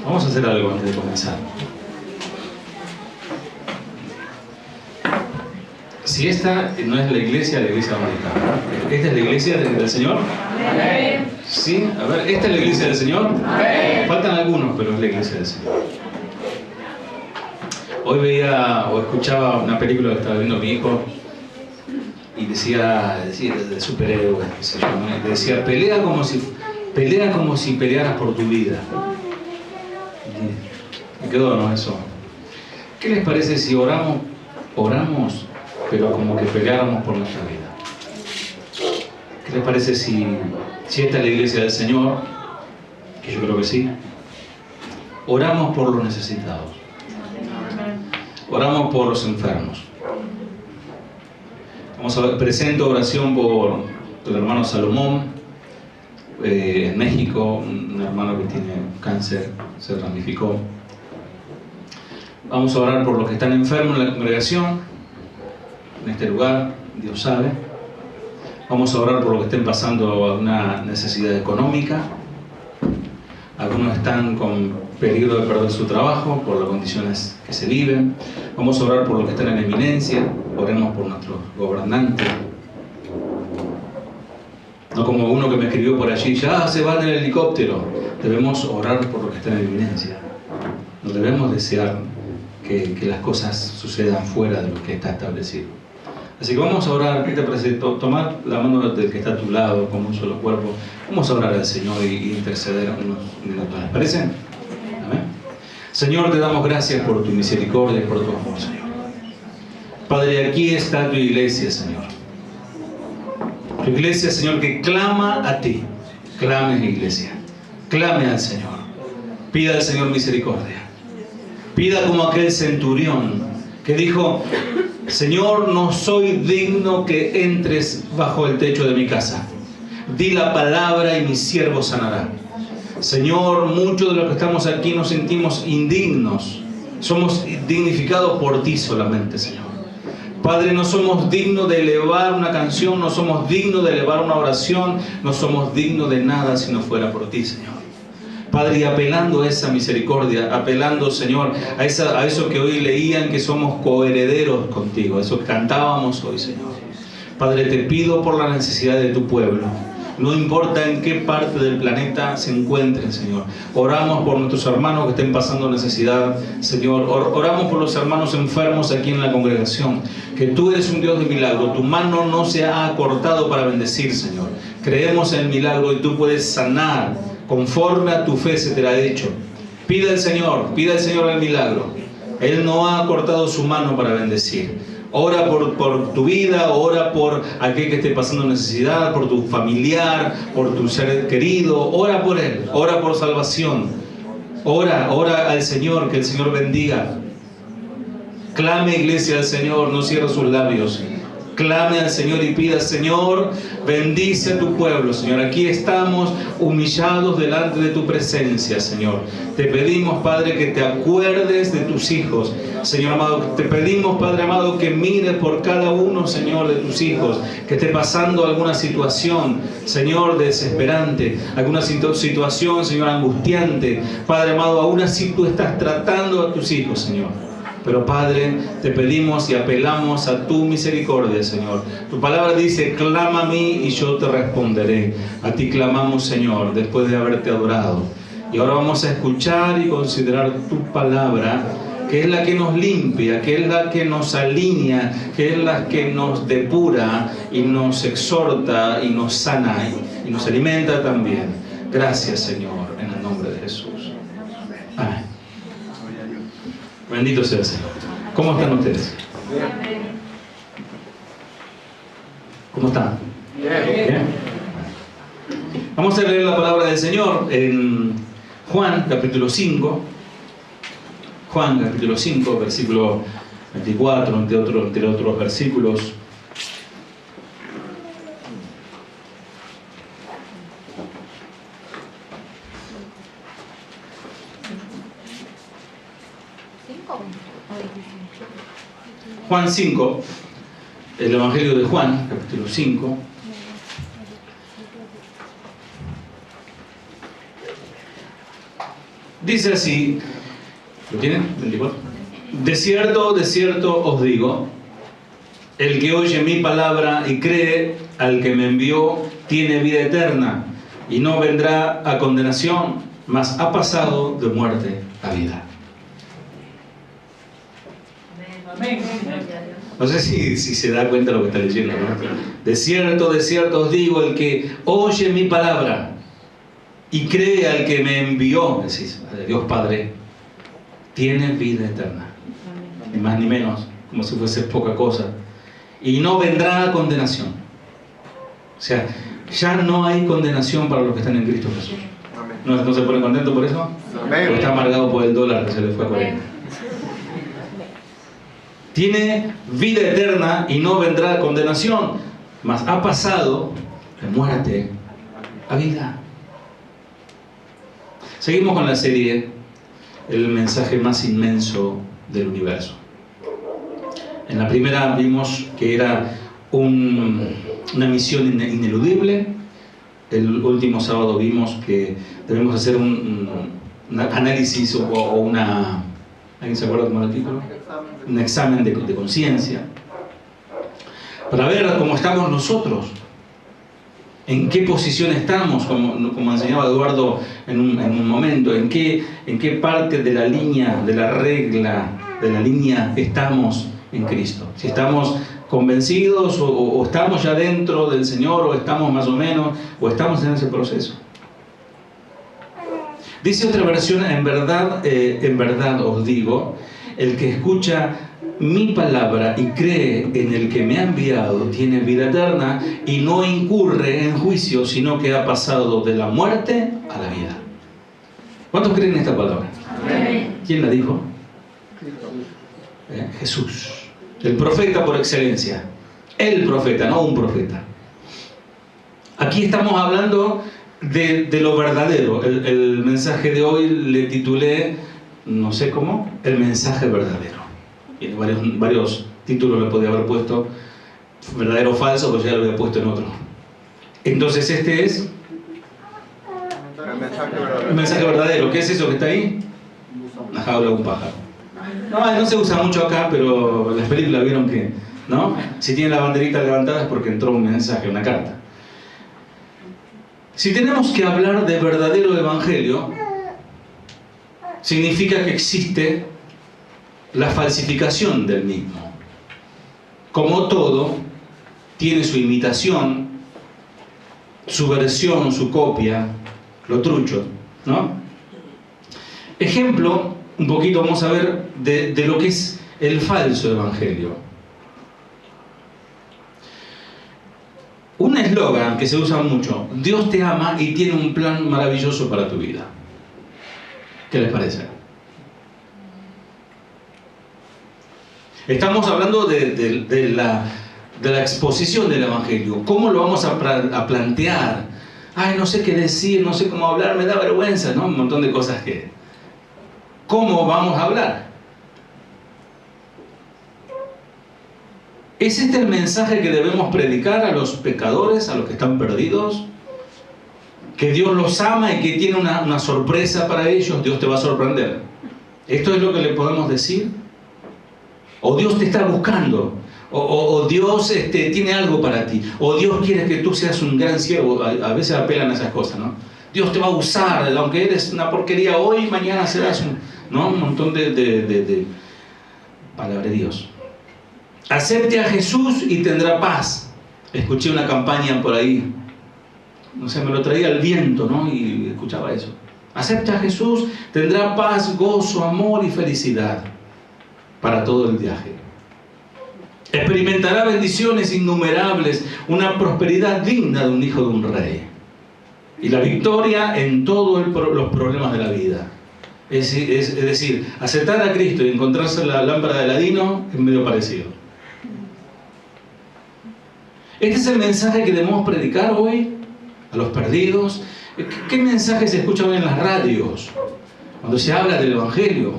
Vamos a hacer algo antes de comenzar. Si esta no es la iglesia donde está, ¿esta es la iglesia del Señor? Amén. Sí, a ver, ¿esta es la iglesia del Señor? Amén. Faltan algunos, pero es la iglesia del Señor. Hoy veía o escuchaba una película que estaba viendo mi hijo y decía de superhéroes, qué sé yo, ¿no? Decía, pelea como si pelearas por tu vida. Y me quedó, ¿no? Eso. ¿Qué les parece si oramos, pero como que peleáramos por nuestra vida? ¿Qué les parece si esta es la iglesia del Señor? Que yo creo que sí. Oramos por los necesitados. Oramos por los enfermos. Presento oración por el hermano Salomón, en México, un hermano que tiene cáncer, se ramificó. Vamos a orar por los que están enfermos en la congregación, en este lugar, Dios sabe. Vamos a orar por los que estén pasando alguna necesidad económica. Algunos están con peligro de perder su trabajo por las condiciones que se viven. Vamos a orar por los que están en eminencia. Oremos por nuestros gobernantes. No como uno que me escribió por allí, ya se va en el helicóptero. Debemos orar por los que están en eminencia. No debemos desear que las cosas sucedan fuera de lo que está establecido. Así que vamos a orar. ¿Qué te parece? Tomar la mano del que está a tu lado como un solo cuerpo. Vamos a orar al Señor y interceder unos minutos. ¿Les parece? Amén. Señor, te damos gracias por tu misericordia y por tu amor, Señor. Padre, aquí está tu iglesia, Señor. Tu iglesia, Señor, que clama a ti. Clame, iglesia. Clame al Señor. Pida al Señor misericordia. Pida como aquel centurión que dijo: Señor, no soy digno que entres bajo el techo de mi casa. Di la palabra y mi siervo sanará. Señor, muchos de los que estamos aquí nos sentimos indignos. Somos dignificados por ti solamente, Señor. Padre, no somos dignos de elevar una canción, no somos dignos de elevar una oración, no somos dignos de nada si no fuera por ti, Señor. Padre, y apelando a esa misericordia, apelando, Señor, a eso que hoy leían, que somos coherederos contigo, eso que cantábamos hoy, Señor. Padre, te pido por la necesidad de tu pueblo. No importa en qué parte del planeta se encuentren, Señor. Oramos por nuestros hermanos que estén pasando necesidad, Señor. Oramos por los hermanos enfermos aquí en la congregación. Que tú eres un Dios de milagro. Tu mano no se ha acortado para bendecir, Señor. Creemos en el milagro y tú puedes sanar. Conforme a tu fe se te ha hecho. Pida al Señor el milagro. Él no ha cortado su mano para bendecir. Ora por tu vida, ora por aquel que esté pasando necesidad, por tu familiar, por tu ser querido. Ora por él, ora por salvación. Ora al Señor, que el Señor bendiga. Clame, iglesia, al Señor, no cierre sus labios. Clame al Señor y pida: Señor, bendice a tu pueblo, Señor. Aquí estamos humillados delante de tu presencia, Señor. Te pedimos, Padre, que te acuerdes de tus hijos, Señor amado. Te pedimos, Padre amado, que mires por cada uno, Señor, de tus hijos, que esté pasando alguna situación, Señor, desesperante, alguna situación, Señor, angustiante. Padre amado, aún así tú estás tratando a tus hijos, Señor. Pero Padre, te pedimos y apelamos a tu misericordia, Señor. Tu palabra dice: clama a mí y yo te responderé. A ti clamamos, Señor, después de haberte adorado. Y ahora vamos a escuchar y considerar tu palabra, que es la que nos limpia, que es la que nos alinea, que es la que nos depura y nos exhorta y nos sana y nos alimenta también. Gracias, Señor, en el nombre de Jesús. Amén. Bendito sea el Señor. ¿Cómo están ustedes? ¿Cómo están? Bien. Vamos a leer la palabra del Señor en Juan capítulo 5. Juan capítulo 5, versículo 24, entre otros versículos. Juan 5, el Evangelio de Juan, capítulo 5. Dice así, ¿lo tienen? 24. De cierto os digo, el que oye mi palabra y cree al que me envió, tiene vida eterna, y no vendrá a condenación, mas ha pasado de muerte a vida. Amén. No sé si se da cuenta de lo que está leyendo, ¿no? De cierto os digo, el que oye mi palabra y cree al que me envió, es decir, a Dios Padre, tiene vida eterna. Ni más ni menos, como si fuese poca cosa. Y no vendrá a condenación. O sea, ya no hay condenación para los que están en Cristo Jesús. ¿No se pone contento por eso? ¿O está amargado por el dólar que se le fue a Corea? Tiene vida eterna y no vendrá a condenación, mas ha pasado de muerte a vida. Seguimos con la serie El mensaje más inmenso del universo. En la primera vimos que era una misión ineludible. El último sábado vimos que debemos hacer un análisis o una... ¿Alguien se acuerda cómo era el título? Un examen de conciencia. Para ver cómo estamos nosotros. En qué posición estamos, como enseñaba Eduardo en un momento. En qué parte de la línea, de la regla, de la línea estamos en Cristo. Si estamos convencidos o estamos ya dentro del Señor, o estamos más o menos, o estamos en ese proceso. Dice otra versión, en verdad os digo, el que escucha mi palabra y cree en el que me ha enviado tiene vida eterna y no incurre en juicio, sino que ha pasado de la muerte a la vida. ¿Cuántos creen en esta palabra? Amén. ¿Quién la dijo? Jesús, el profeta por excelencia. El profeta, no un profeta. Aquí estamos hablando de lo verdadero. El mensaje de hoy le titulé, no sé cómo, el mensaje verdadero. Tiene varios títulos, le podía haber puesto, verdadero o falso, pero ya lo había puesto en otro. Entonces este es el mensaje verdadero. ¿Qué es eso que está ahí? Una jaula de un pájaro. No se usa mucho acá, pero las películas vieron que, ¿no? Si tiene la banderita levantada es porque entró un mensaje, una carta. Si tenemos que hablar de verdadero evangelio, significa que existe la falsificación del mismo. Como todo, tiene su imitación, su versión, su copia, lo trucho, ¿no? Ejemplo, un poquito vamos a ver de lo que es el falso evangelio. Un eslogan que se usa mucho: Dios te ama y tiene un plan maravilloso para tu vida. ¿Qué les parece? Estamos hablando de la exposición del evangelio. ¿Cómo lo vamos a plantear? Ay, no sé qué decir, no sé cómo hablar, me da vergüenza, ¿no? Un montón de cosas que... ¿Cómo vamos a hablar? ¿Es este el mensaje que debemos predicar a los pecadores, a los que están perdidos? Que Dios los ama y que tiene una sorpresa para ellos. Dios te va a sorprender. ¿Esto es lo que le podemos decir? ¿O Dios te está buscando? ¿O Dios tiene algo para ti? ¿O Dios quiere que tú seas un gran siervo? A veces apelan a esas cosas, ¿no? Dios te va a usar, aunque eres una porquería hoy, mañana serás un montón de palabra de Dios. Acepte a Jesús y tendrá paz. Escuché una campaña por ahí, no sé, me lo traía el viento, ¿no? Y escuchaba eso. Acepte a Jesús, tendrá paz, gozo, amor y felicidad para todo el viaje. Experimentará bendiciones innumerables, una prosperidad digna de un hijo de un rey. Y la victoria en todos los problemas de la vida. Es decir, aceptar a Cristo y encontrarse la lámpara de Aladino es medio parecido. Este es el mensaje que debemos predicar hoy a los perdidos. ¿Qué mensajes se escuchan hoy en las radios? Cuando se habla del Evangelio,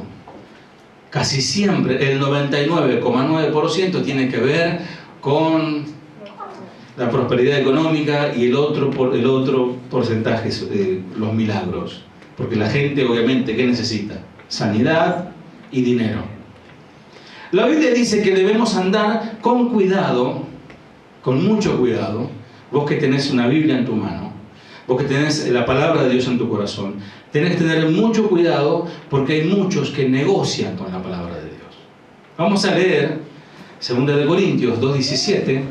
casi siempre el 99,9% tiene que ver con la prosperidad económica y el otro porcentaje, los milagros. Porque la gente, obviamente, ¿qué necesita? Sanidad y dinero. La Biblia dice que debemos andar con cuidado, con mucho cuidado. Vos que tenés una Biblia en tu mano, vos que tenés la palabra de Dios en tu corazón, tenés que tener mucho cuidado porque hay muchos que negocian con la palabra de Dios. Vamos a leer 2 Corintios 2:17.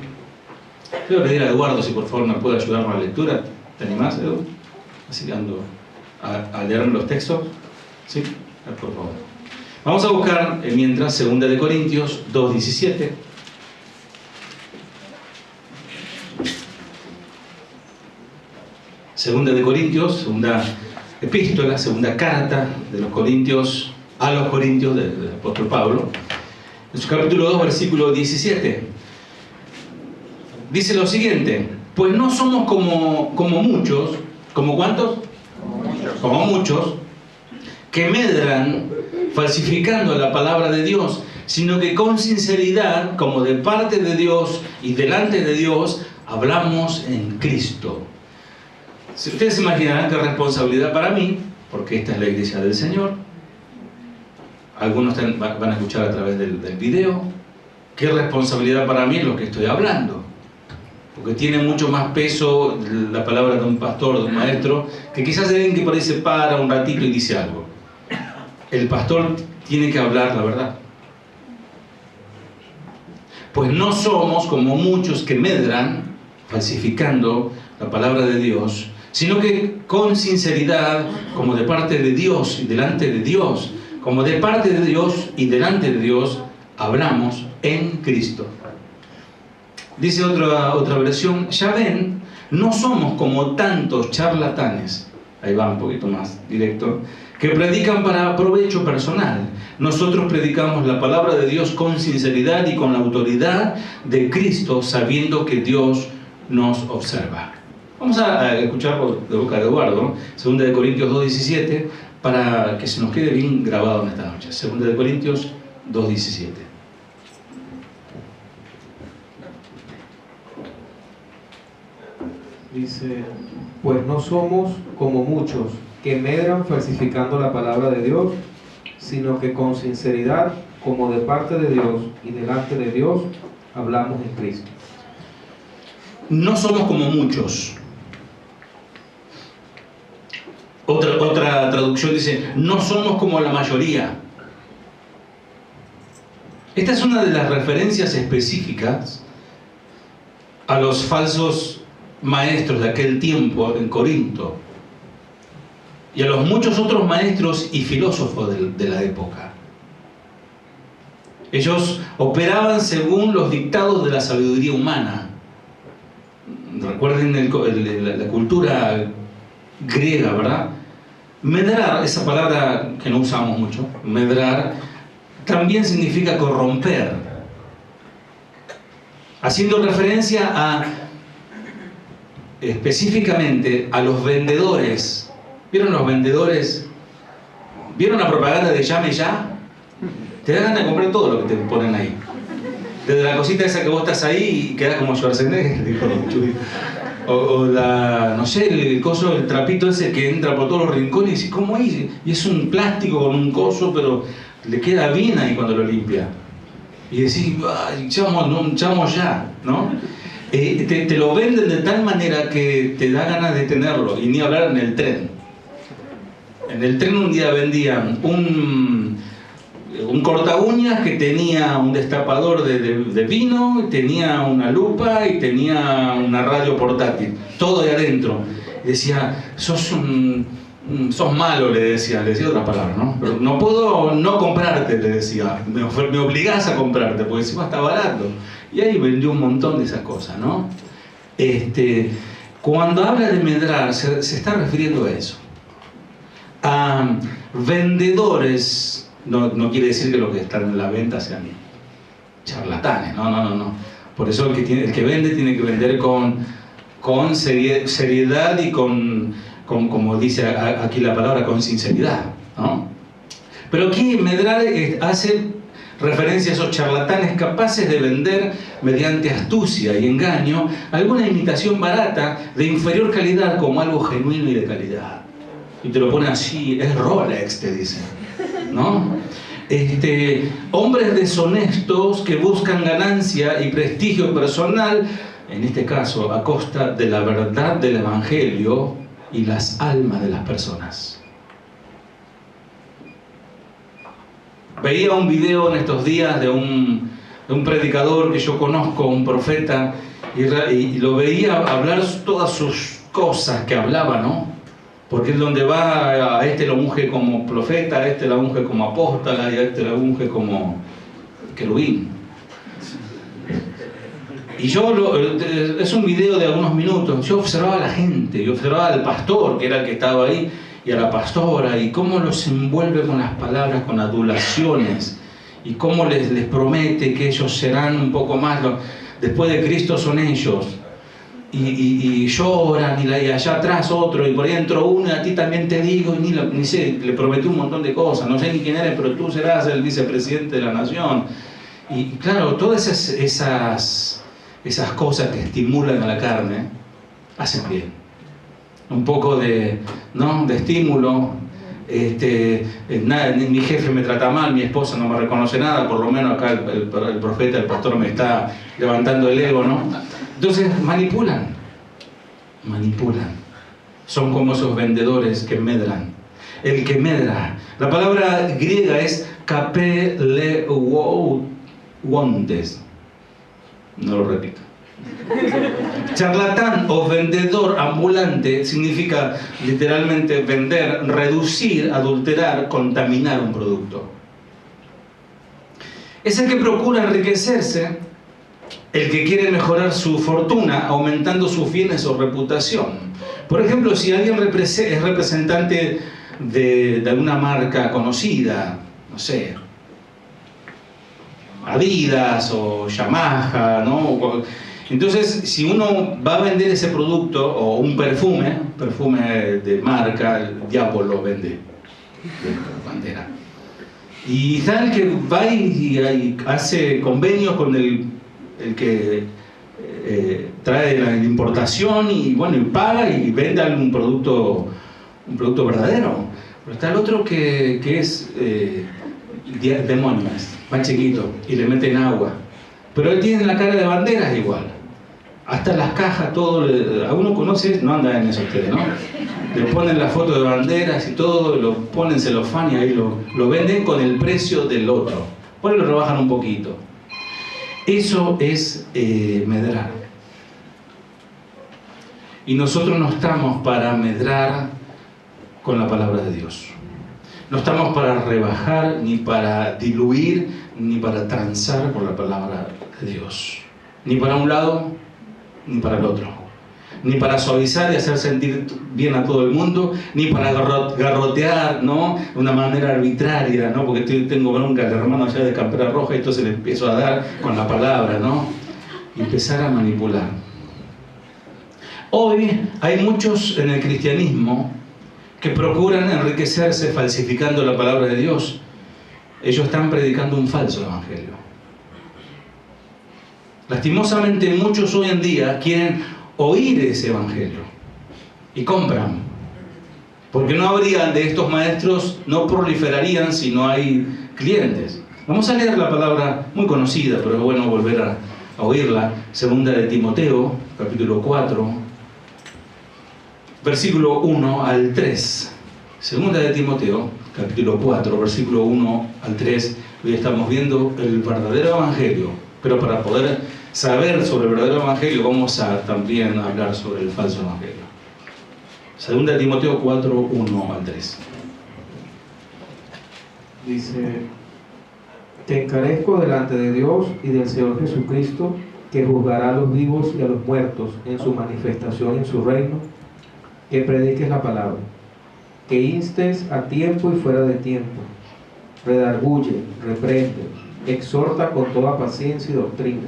Voy a pedir a Eduardo si por favor me puede ayudar con la lectura. ¿Te animás, Edu? Así ando a leer los textos. ¿Sí? Por favor. Vamos a buscar mientras 2 Corintios 2:17. Segunda de Corintios, segunda epístola, segunda carta de los Corintios a los Corintios del apóstol Pablo. En su capítulo 2, versículo 17. Dice lo siguiente: pues no somos como muchos, ¿como cuántos? Como muchos, que medran falsificando la palabra de Dios, sino que con sinceridad, como de parte de Dios y delante de Dios, hablamos en Cristo. Si ustedes se imaginarán qué responsabilidad para mí, porque esta es la iglesia del Señor. Algunos van a escuchar a través del video. Qué responsabilidad para mí es lo que estoy hablando. Porque tiene mucho más peso la palabra de un pastor, de un maestro, que quizás alguien que por ahí se para un ratito y dice algo. El pastor tiene que hablar la verdad. Pues no somos como muchos que medran, falsificando la palabra de Dios, sino que con sinceridad, como de parte de Dios y delante de Dios, como de parte de Dios y delante de Dios, hablamos en Cristo. Dice otra versión: ya ven, no somos como tantos charlatanes, ahí va un poquito más directo, que predican para provecho personal. Nosotros predicamos la palabra de Dios con sinceridad y con la autoridad de Cristo, sabiendo que Dios nos observa. Vamos a escuchar de boca de Eduardo, 2 Corintios 2:17, para que se nos quede bien grabado en esta noche. 2 Corintios 2:17. Dice: pues no somos como muchos que medran falsificando la palabra de Dios, sino que con sinceridad, como de parte de Dios y delante de Dios, hablamos en Cristo. No somos como muchos. Otra traducción dice: no somos como la mayoría. Esta es una de las referencias específicas a los falsos maestros de aquel tiempo en Corinto y a los muchos otros maestros y filósofos de la época. Ellos operaban según los dictados de la sabiduría humana. Recuerden la cultura griega, ¿verdad? Medrar, esa palabra que no usamos mucho, medrar, también significa corromper, haciendo referencia específicamente a los vendedores. ¿Vieron los vendedores? ¿Vieron la propaganda de Llame Ya? Te dan ganas de comprar todo lo que te ponen ahí. Desde la cosita esa que vos estás ahí y quedás como Schwarzenegger, dijo Chuy. O no sé, el trapito ese que entra por todos los rincones y dices, ¿cómo es? Y es un plástico con un coso, pero le queda bien ahí cuando lo limpia. Y decís, llamo ya, ¿no? Te lo venden de tal manera que te da ganas de tenerlo, y ni hablar en el tren. En el tren un día vendían un corta uñas que tenía un destapador de vino, tenía una lupa y tenía una radio portátil, todo de adentro. Decía, sos malo, le decía otra palabra, ¿no? Pero no puedo no comprarte, le decía, me obligás a comprarte, porque encima está barato. Y ahí vendió un montón de esas cosas, ¿no? Cuando habla de medrar, se está refiriendo a eso. A vendedores. No quiere decir que los que están en la venta sean charlatanes, no. Por eso el que vende tiene que vender con seriedad y como dice aquí la palabra, con sinceridad, ¿no? Pero aquí medrar hace referencia a esos charlatanes capaces de vender mediante astucia y engaño alguna imitación barata de inferior calidad como algo genuino y de calidad. Y te lo pone así, es Rolex, te dice, ¿no? Hombres deshonestos que buscan ganancia y prestigio personal, en este caso a costa de la verdad del Evangelio y las almas de las personas. Veía un video en estos días de un predicador que yo conozco, un profeta, y lo veía hablar todas sus cosas que hablaba, ¿no? Porque es donde va, a este lo unge como profeta, a este lo unge como apóstol, y a este lo unge como querubín. Y es un video de algunos minutos. Yo observaba a la gente, yo observaba al pastor, que era el que estaba ahí, y a la pastora, y cómo los envuelve con las palabras, con adulaciones, y cómo les promete que ellos serán un poco más, después de Cristo son ellos. Y lloran, y allá atrás otro, y por ahí entró uno, y a ti también te digo, y ni sé, le prometió un montón de cosas, no sé ni quién eres, pero tú serás el vicepresidente de la nación. Y claro, todas esas cosas que estimulan a la carne, hacen bien. Un poco de estímulo. Mi jefe me trata mal, mi esposa no me reconoce nada, por lo menos acá el profeta, el pastor me está levantando el ego, ¿no? Entonces manipulan. Son como esos vendedores que medran. El que medra. La palabra griega es kapeleuontes. No lo repito. Charlatán o vendedor ambulante significa literalmente vender, reducir, adulterar, contaminar un producto. Es el que procura enriquecerse, el que quiere mejorar su fortuna aumentando sus bienes o reputación. Por ejemplo, si alguien es representante de alguna marca conocida, no sé, Adidas o Yamaha, ¿no? Entonces, si uno va a vender ese producto o un perfume de marca, el diablo lo vende de bandera. Y tal que va y hace convenios con el que trae la importación y bueno, y paga y vende un producto verdadero. Pero está el otro que es demonios, más chiquito, y le meten agua. Pero él tiene la cara de banderas igual. Hasta las cajas, todo, a uno conoce, no anda en eso ustedes, ¿no? Le ponen la foto de banderas y todo, lo ponen celofán y ahí lo venden con el precio del otro. Por ahí lo rebajan un poquito. Eso es medrar. Y nosotros no estamos para medrar con la palabra de Dios. No estamos para rebajar, ni para diluir, ni para transar con la palabra de Dios. Ni para un lado, ni para el otro. Ni para suavizar y hacer sentir bien a todo el mundo, ni para garrotear, ¿no? De una manera arbitraria, ¿no? Porque tengo bronca del hermano allá de campera roja y entonces le empiezo a dar con la palabra, ¿no? Y empezar a manipular. Hoy hay muchos en el cristianismo que procuran enriquecerse falsificando la palabra de Dios. Ellos están predicando un falso evangelio. Lastimosamente muchos hoy en día quieren oír ese evangelio y compran, porque no habrían de estos maestros, no proliferarían si no hay clientes. Vamos a leer la palabra muy conocida, pero es bueno volver a oírla. Segunda de Timoteo, capítulo 4, versículo 1 al 3. Segunda de Timoteo, capítulo 4, versículo 1 al 3. Hoy estamos viendo el verdadero evangelio, pero para poder saber sobre el verdadero evangelio vamos a también hablar sobre el falso evangelio. Segunda de Timoteo 4, 1 al 3. Dice: te encarezco delante de Dios y del Señor Jesucristo, que juzgará a los vivos y a los muertos en su manifestación en su reino, que prediques la palabra, que instes a tiempo y fuera de tiempo, redarguye, reprende, exhorta con toda paciencia y doctrina,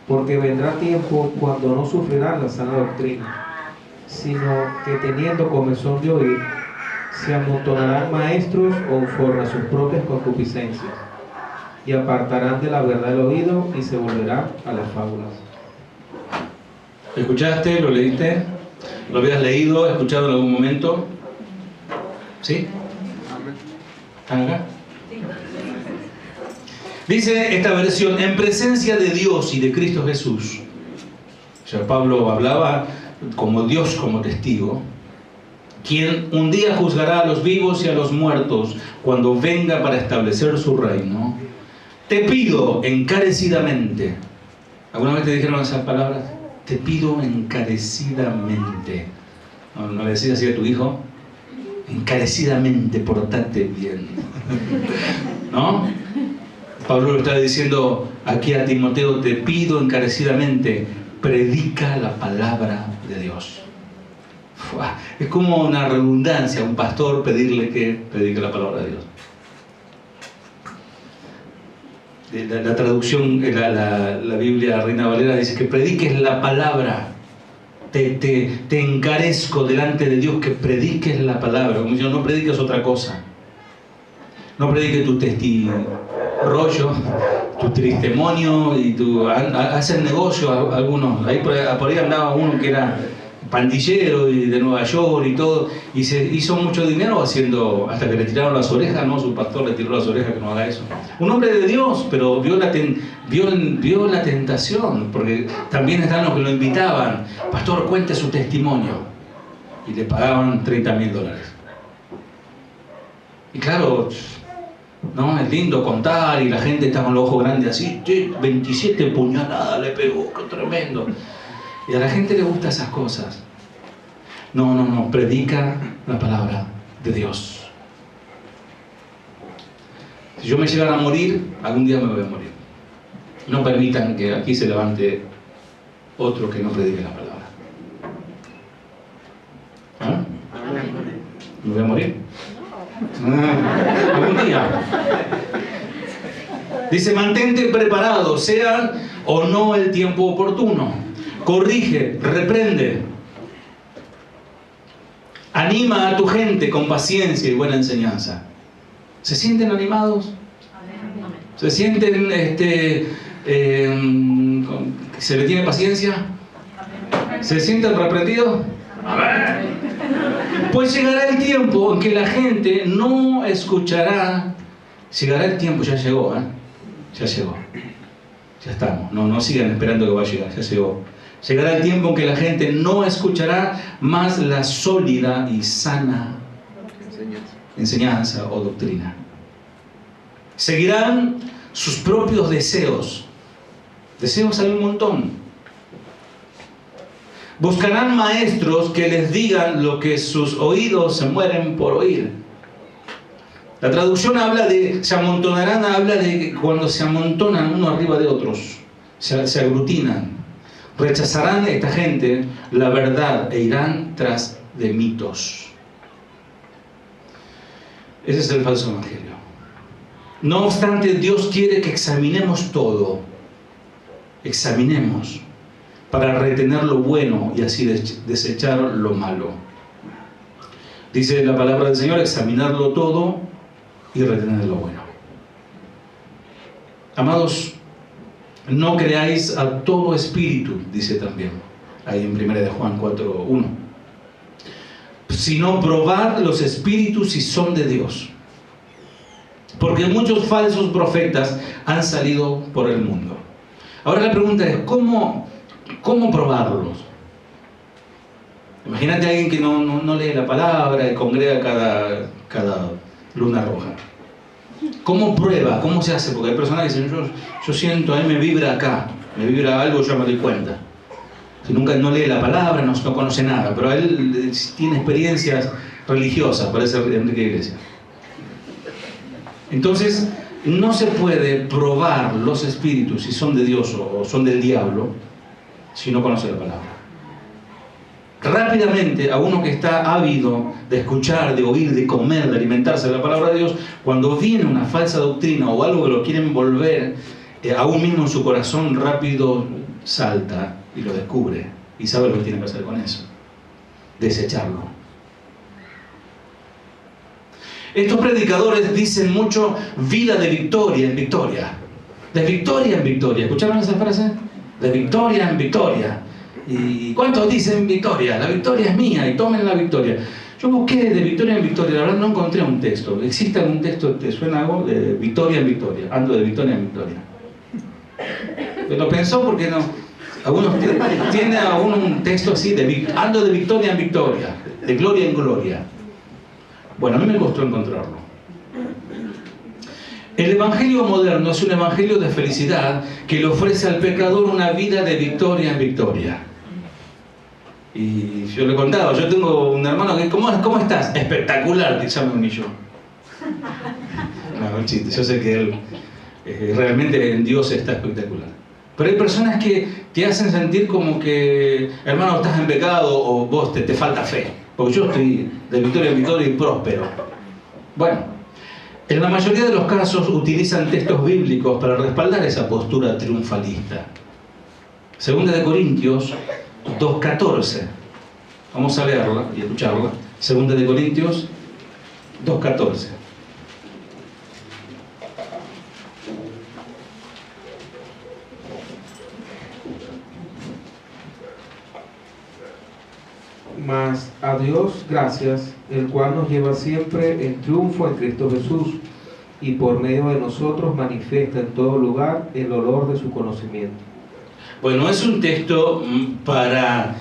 porque vendrá tiempo cuando no sufrirán la sana doctrina, sino que teniendo comezón de oír, se amontonarán maestros conforme a sus propias concupiscencias, y apartarán de la verdad el oído y se volverán a las fábulas. ¿Escuchaste? ¿Lo leíste? ¿Lo habías leído, escuchado en algún momento? ¿Sí? ¿Están acá? Dice esta versión, en presencia de Dios y de Cristo Jesús. O sea, Pablo hablaba como Dios como testigo, quien un día juzgará a los vivos y a los muertos cuando venga para establecer su reino. Te pido encarecidamente. ¿Alguna vez te dijeron esas palabras? Te pido encarecidamente. ¿No le decías así a tu hijo? Encarecidamente, portate bien. ¿No? Pablo lo está diciendo aquí a Timoteo, te pido encarecidamente, predica la palabra de Dios. Es como una redundancia a un pastor pedirle que predique la palabra de Dios. La traducción, la Biblia Reina Valera dice que prediques la palabra. Te encarezco delante de Dios que prediques la palabra. Como diciendo, no prediques otra cosa. No prediques tu rollo, tu testimonio y hacen negocio algunos. Ahí por ahí andaba uno que era pandillero y de Nueva York y todo, y se hizo mucho dinero haciendo, hasta que le tiraron las orejas, ¿no? Su pastor le tiró las orejas que no haga eso. Un hombre de Dios, pero vio la tentación, porque también están los que lo invitaban, pastor, cuente su testimonio, y le pagaban $30,000. Y claro, ¿no? Es lindo contar y la gente está con los ojos grandes así, 27 puñaladas le pegó, qué tremendo. Y a la gente le gustan esas cosas. No, predica la palabra de Dios. Si yo me llegara a morir, algún día me voy a morir. No permitan que aquí se levante otro que no predique la palabra. ¿Ah? ¿Me voy a morir? Algún día. Dice, mantente preparado, sea o no el tiempo oportuno. Corrige, reprende. Anima a tu gente con paciencia y buena enseñanza. ¿Se sienten animados? ¿Se sienten se le tiene paciencia? ¿Se sienten reprendidos? Pues llegará el tiempo en que la gente no escuchará. Llegará el tiempo, ya llegó, ya llegó. Ya estamos, no sigan esperando que va a llegar, ya llegó. Llegará el tiempo en que la gente no escuchará más la sólida y sana enseñanza o doctrina. Seguirán sus propios deseos. Deseos hay un montón. Buscarán maestros que les digan lo que sus oídos se mueren por oír. La traducción habla de, se amontonarán, habla de cuando se amontonan uno arriba de otros, se aglutinan. Rechazarán esta gente la verdad e irán tras de mitos. Ese es el falso evangelio. No obstante, Dios quiere que examinemos todo. Examinemos para retener lo bueno y así desechar lo malo. Dice la palabra del Señor, examinarlo todo y retener lo bueno. Amados, no creáis a todo espíritu, dice también, ahí en 1 de Juan 4:1, sino probad los espíritus si son de Dios, porque muchos falsos profetas han salido por el mundo. Ahora la pregunta es, ¿cómo probarlos? Imagínate a alguien que no lee la palabra y congrega cada luna roja. ¿Cómo prueba? ¿Cómo se hace? Porque hay personas que dicen, yo siento, a mí me vibra acá, me vibra algo, yo me doy cuenta. Si nunca no lee la palabra, no conoce nada, pero él tiene experiencias religiosas, parece Enrique Iglesias. Entonces, no se puede probar los espíritus si son de Dios o son del diablo si no conoce la palabra. Rápidamente, a uno que está ávido de escuchar, de oír, de comer, de alimentarse de la palabra de Dios, cuando viene una falsa doctrina o algo que lo quiere envolver, aún mismo en su corazón rápido salta y lo descubre y sabe lo que tiene que hacer con eso: desecharlo. Estos predicadores dicen mucho vida de victoria en victoria, de victoria en victoria. ¿Escucharon esa frase? De victoria en victoria. ¿Y cuántos dicen victoria? La victoria es mía y tomen la victoria. Yo busqué de victoria en victoria, la verdad no encontré un texto. ¿Existe algún texto, te suena algo? De victoria en victoria, ando de victoria en victoria. Lo pensó porque no. Algunos tiene aún un texto así, ando de victoria en victoria, de gloria en gloria. Bueno, a mí me costó encontrarlo. El evangelio moderno es un evangelio de felicidad que le ofrece al pecador una vida de victoria en victoria. Y yo le contaba, yo tengo un hermano que, ¿cómo estás? Espectacular, te llama un millón. No, un chiste, yo sé que él realmente en Dios está espectacular. Pero hay personas que te hacen sentir como que, hermano, estás en pecado o vos te falta fe. Porque yo estoy de victoria en victoria y próspero. Bueno, en la mayoría de los casos utilizan textos bíblicos para respaldar esa postura triunfalista. Segunda de Corintios 2:14. Vamos a leerla y escucharla. Segunda de Corintios 2:14. Mas a Dios gracias, el cual nos lleva siempre en triunfo en Cristo Jesús, y por medio de nosotros manifiesta en todo lugar el olor de su conocimiento. Bueno, es un texto para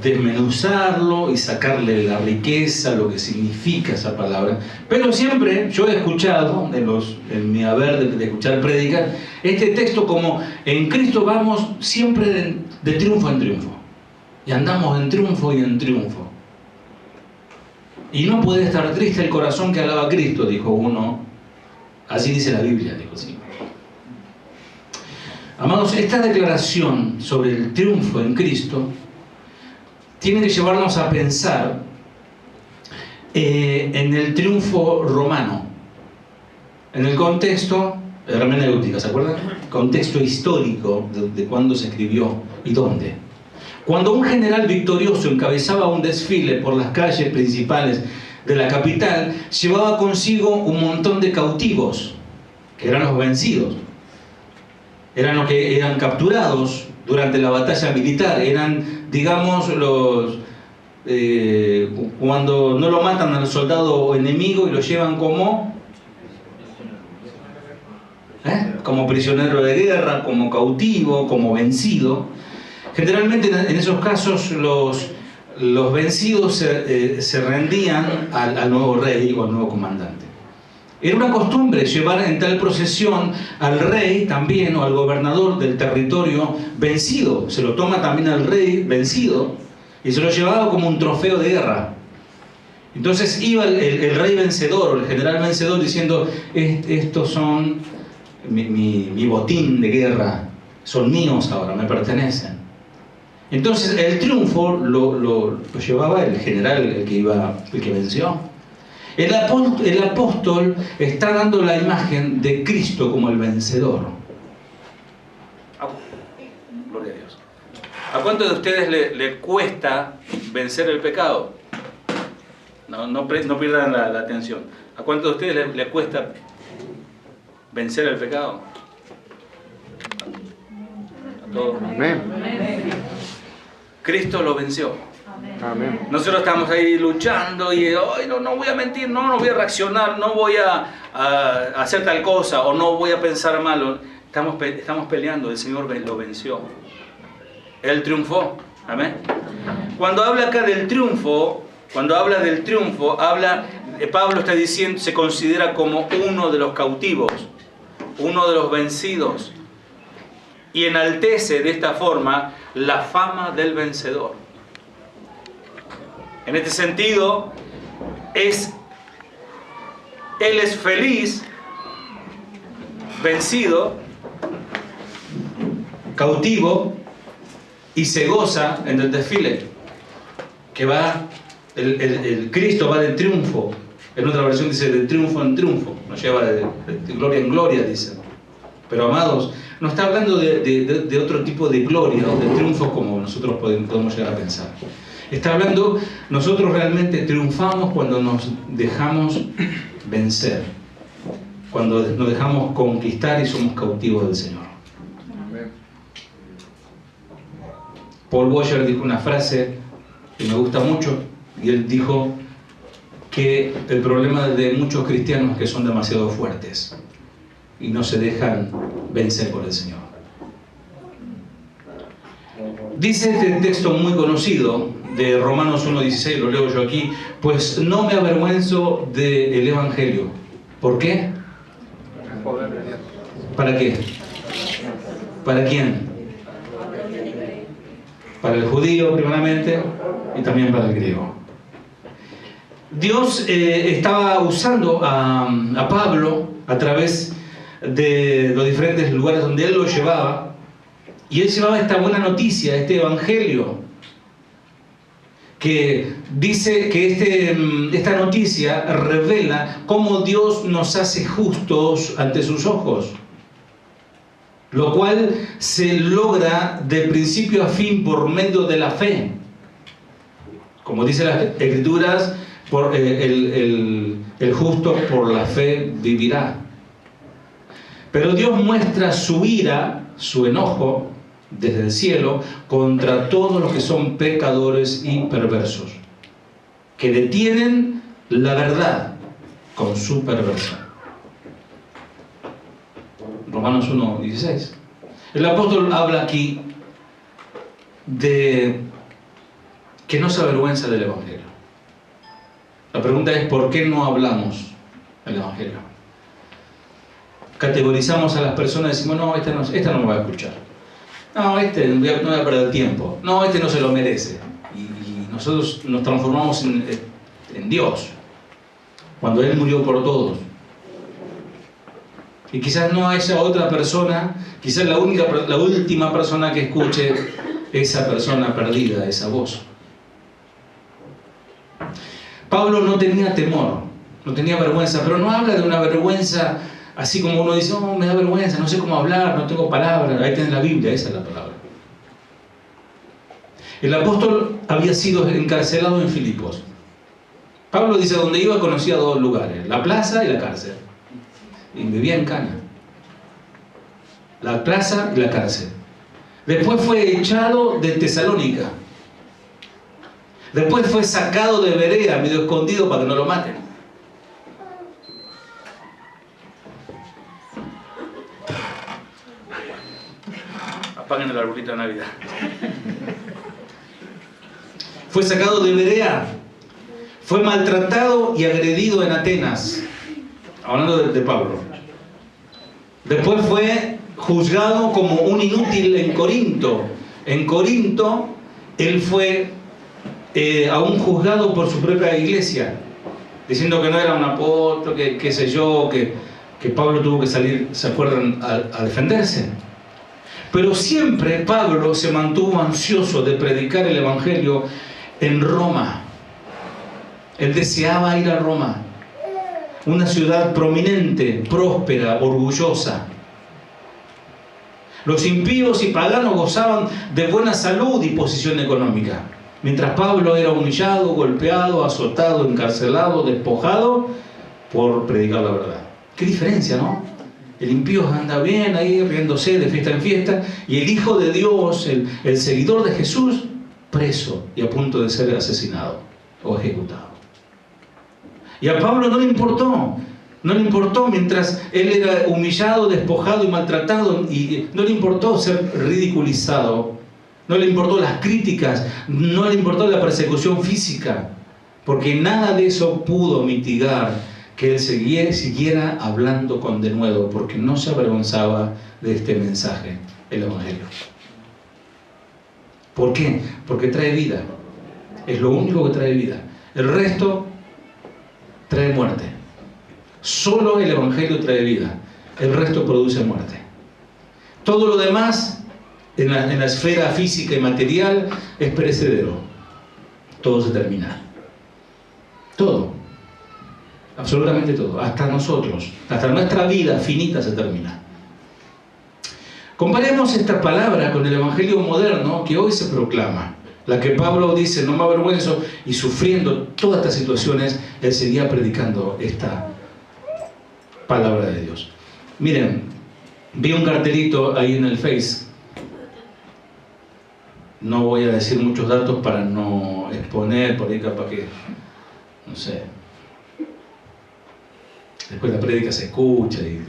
desmenuzarlo y sacarle la riqueza, lo que significa esa palabra. Pero siempre yo he escuchado, en mi haber de escuchar prédicas, este texto como en Cristo vamos siempre de triunfo en triunfo. Y andamos en triunfo y en triunfo. Y no puede estar triste el corazón que alaba a Cristo, dijo uno. Así dice la Biblia, dijo sí. Amados, esta declaración sobre el triunfo en Cristo tiene que llevarnos a pensar en el triunfo romano, en el contexto hermenéutica, ¿se acuerdan? Contexto histórico de cuándo se escribió y dónde. Cuando un general victorioso encabezaba un desfile por las calles principales de la capital, llevaba consigo un montón de cautivos, que eran los vencidos. Eran los que eran capturados durante la batalla militar, eran, digamos, cuando no lo matan al soldado enemigo y lo llevan como prisionero de guerra, como cautivo, como vencido. Generalmente en esos casos los vencidos se rendían al nuevo rey o al nuevo comandante. Era una costumbre llevar en tal procesión al rey también o al gobernador del territorio vencido. Se lo toma también al rey vencido y se lo llevaba como un trofeo de guerra. Entonces iba el rey vencedor o el general vencedor diciendo: estos son mi botín de guerra, son míos ahora, me pertenecen. Entonces el triunfo lo llevaba el general, el que venció. El apóstol está dando la imagen de Cristo como el vencedor. Gloria a Dios. ¿A cuántos de ustedes le cuesta vencer el pecado? No pierdan la atención. ¿A cuántos de ustedes le cuesta vencer el pecado? ¿A todos? Amén. Cristo lo venció. Amén. Nosotros estamos ahí luchando y hoy no voy a mentir, no voy a reaccionar, no voy a hacer tal cosa o no voy a pensar mal. Estamos peleando, el Señor lo venció. Él triunfó. Amén. Cuando habla acá del triunfo, Pablo está diciendo, se considera como uno de los cautivos, uno de los vencidos, y enaltece de esta forma la fama del vencedor. En este sentido, él es feliz, vencido, cautivo, y se goza en el desfile, que va, el Cristo va de triunfo. En otra versión dice de triunfo en triunfo, nos lleva de gloria en gloria, dice. Pero amados, no está hablando de otro tipo de gloria o de triunfo como nosotros podemos llegar a pensar. Está hablando, nosotros realmente triunfamos cuando nos dejamos vencer, cuando nos dejamos conquistar y somos cautivos del Señor. Paul Washer dijo una frase que me gusta mucho, y él dijo: que el problema de muchos cristianos que son demasiado fuertes y no se dejan vencer por el Señor. Dice este texto muy conocido de Romanos 1:16, lo leo yo aquí: pues no me avergüenzo del Evangelio. ¿Por qué? ¿Para qué? ¿Para quién? Para el judío primeramente y también para el griego. Dios estaba usando a Pablo a través de los diferentes lugares donde él lo llevaba, y él llevaba esta buena noticia, este evangelio, que dice que esta noticia revela cómo Dios nos hace justos ante sus ojos, lo cual se logra de principio a fin por medio de la fe. Como dice las Escrituras, el justo por la fe vivirá. Pero Dios muestra su ira, su enojo, desde el cielo, contra todos los que son pecadores y perversos, que detienen la verdad con su perversión. Romanos 1:16. El apóstol habla aquí de que no se avergüenza del Evangelio. La pregunta es: ¿por qué no hablamos el Evangelio? Categorizamos a las personas y decimos: no, esta no me va a escuchar. No, no voy a perder tiempo. No, no se lo merece. Y nosotros nos transformamos en Dios, cuando Él murió por todos. Y quizás no haya otra persona, quizás la última persona que escuche esa persona perdida, esa voz. Pablo no tenía temor, no tenía vergüenza, pero no habla de una vergüenza así como uno dice: oh, me da vergüenza, no sé cómo hablar, no tengo palabras. Ahí tenés la Biblia, esa es la palabra. El apóstol había sido encarcelado en Filipos. Pablo dice: donde iba conocía dos lugares, la plaza y la cárcel. Y vivía en Cana. La plaza y la cárcel. Después fue echado de Tesalónica. Después fue sacado de Berea, medio escondido para que no lo maten. Apaguen el arbolito de Navidad. Fue sacado de Berea. Fue maltratado y agredido en Atenas. Hablando de Pablo. Después fue juzgado como un inútil en Corinto. En Corinto él fue aún juzgado por su propia iglesia, diciendo que no era un apóstol, qué sé yo, que Pablo tuvo que salir, ¿se acuerdan?, a defenderse. Pero siempre Pablo se mantuvo ansioso de predicar el Evangelio en Roma. Él deseaba ir a Roma, una ciudad prominente, próspera, orgullosa. Los impíos y paganos gozaban de buena salud y posición económica, mientras Pablo era humillado, golpeado, azotado, encarcelado, despojado por predicar la verdad. Qué diferencia, ¿no? El impío anda bien ahí riéndose de fiesta en fiesta, y el Hijo de Dios, el seguidor de Jesús, preso y a punto de ser asesinado o ejecutado. Y a Pablo no le importó mientras él era humillado, despojado y maltratado, y no le importó ser ridiculizado, no le importó las críticas, no le importó la persecución física, porque nada de eso pudo mitigar que él siguiera hablando con denuedo, porque no se avergonzaba de este mensaje, el Evangelio. ¿Por qué? Porque trae vida. Es lo único que trae vida. El resto trae muerte. Solo el Evangelio trae vida. El resto produce muerte. Todo lo demás, en la esfera física y material, es perecedero. Todo se termina. Todo. Absolutamente todo. Hasta nosotros. Hasta nuestra vida finita se termina. Comparemos esta palabra con el Evangelio moderno que hoy se proclama. La que Pablo dice: no me avergüenzo, y sufriendo todas estas situaciones, él seguía predicando esta palabra de Dios. Miren, vi un cartelito ahí en el Face. No voy a decir muchos datos para no exponer, por ahí capaz que, no sé, Después la prédica se escucha y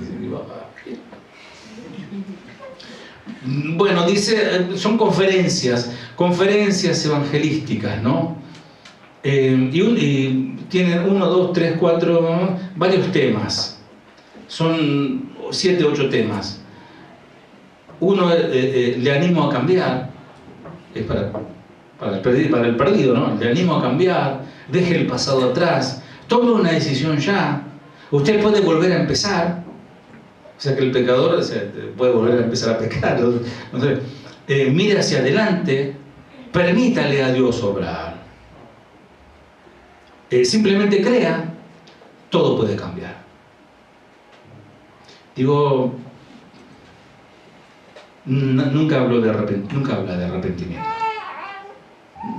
bueno, dice, son conferencias evangelísticas, ¿no? Y tienen 1, 2, 3, 4, varios temas. Son 7, 8 temas. Uno, le animo a cambiar, es para el perdido, ¿no? Le animo a cambiar, deje el pasado atrás, tome una decisión ya. Usted puede volver a empezar. O sea que el pecador puede volver a empezar a pecar. No sé. Mire hacia adelante, permítale a Dios obrar. Simplemente crea, todo puede cambiar. Digo, nunca habla de arrepentimiento.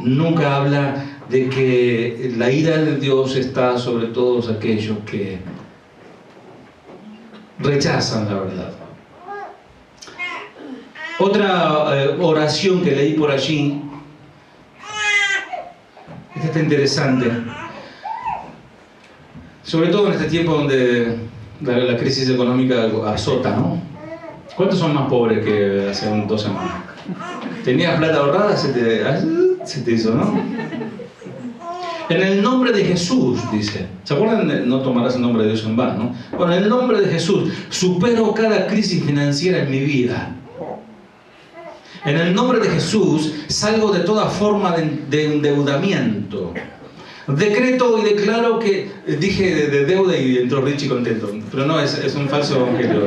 Nunca habla de que la ira de Dios está sobre todos aquellos que rechazan la verdad. Otra oración que leí por allí, esta está interesante, sobre todo en este tiempo donde la crisis económica azota, ¿no? ¿Cuántos son más pobres que hace 2 semanas? ¿Tenías plata ahorrada? Se te hizo, ¿no? En el nombre de Jesús, dice. ¿Se acuerdan de no tomarás el nombre de Dios en vano, no? Bueno, en el nombre de Jesús, supero cada crisis financiera en mi vida. En el nombre de Jesús, salgo de toda forma de endeudamiento. Decreto y declaro que... Dije de deuda y entró Richie contento. Pero no, es un falso evangelio.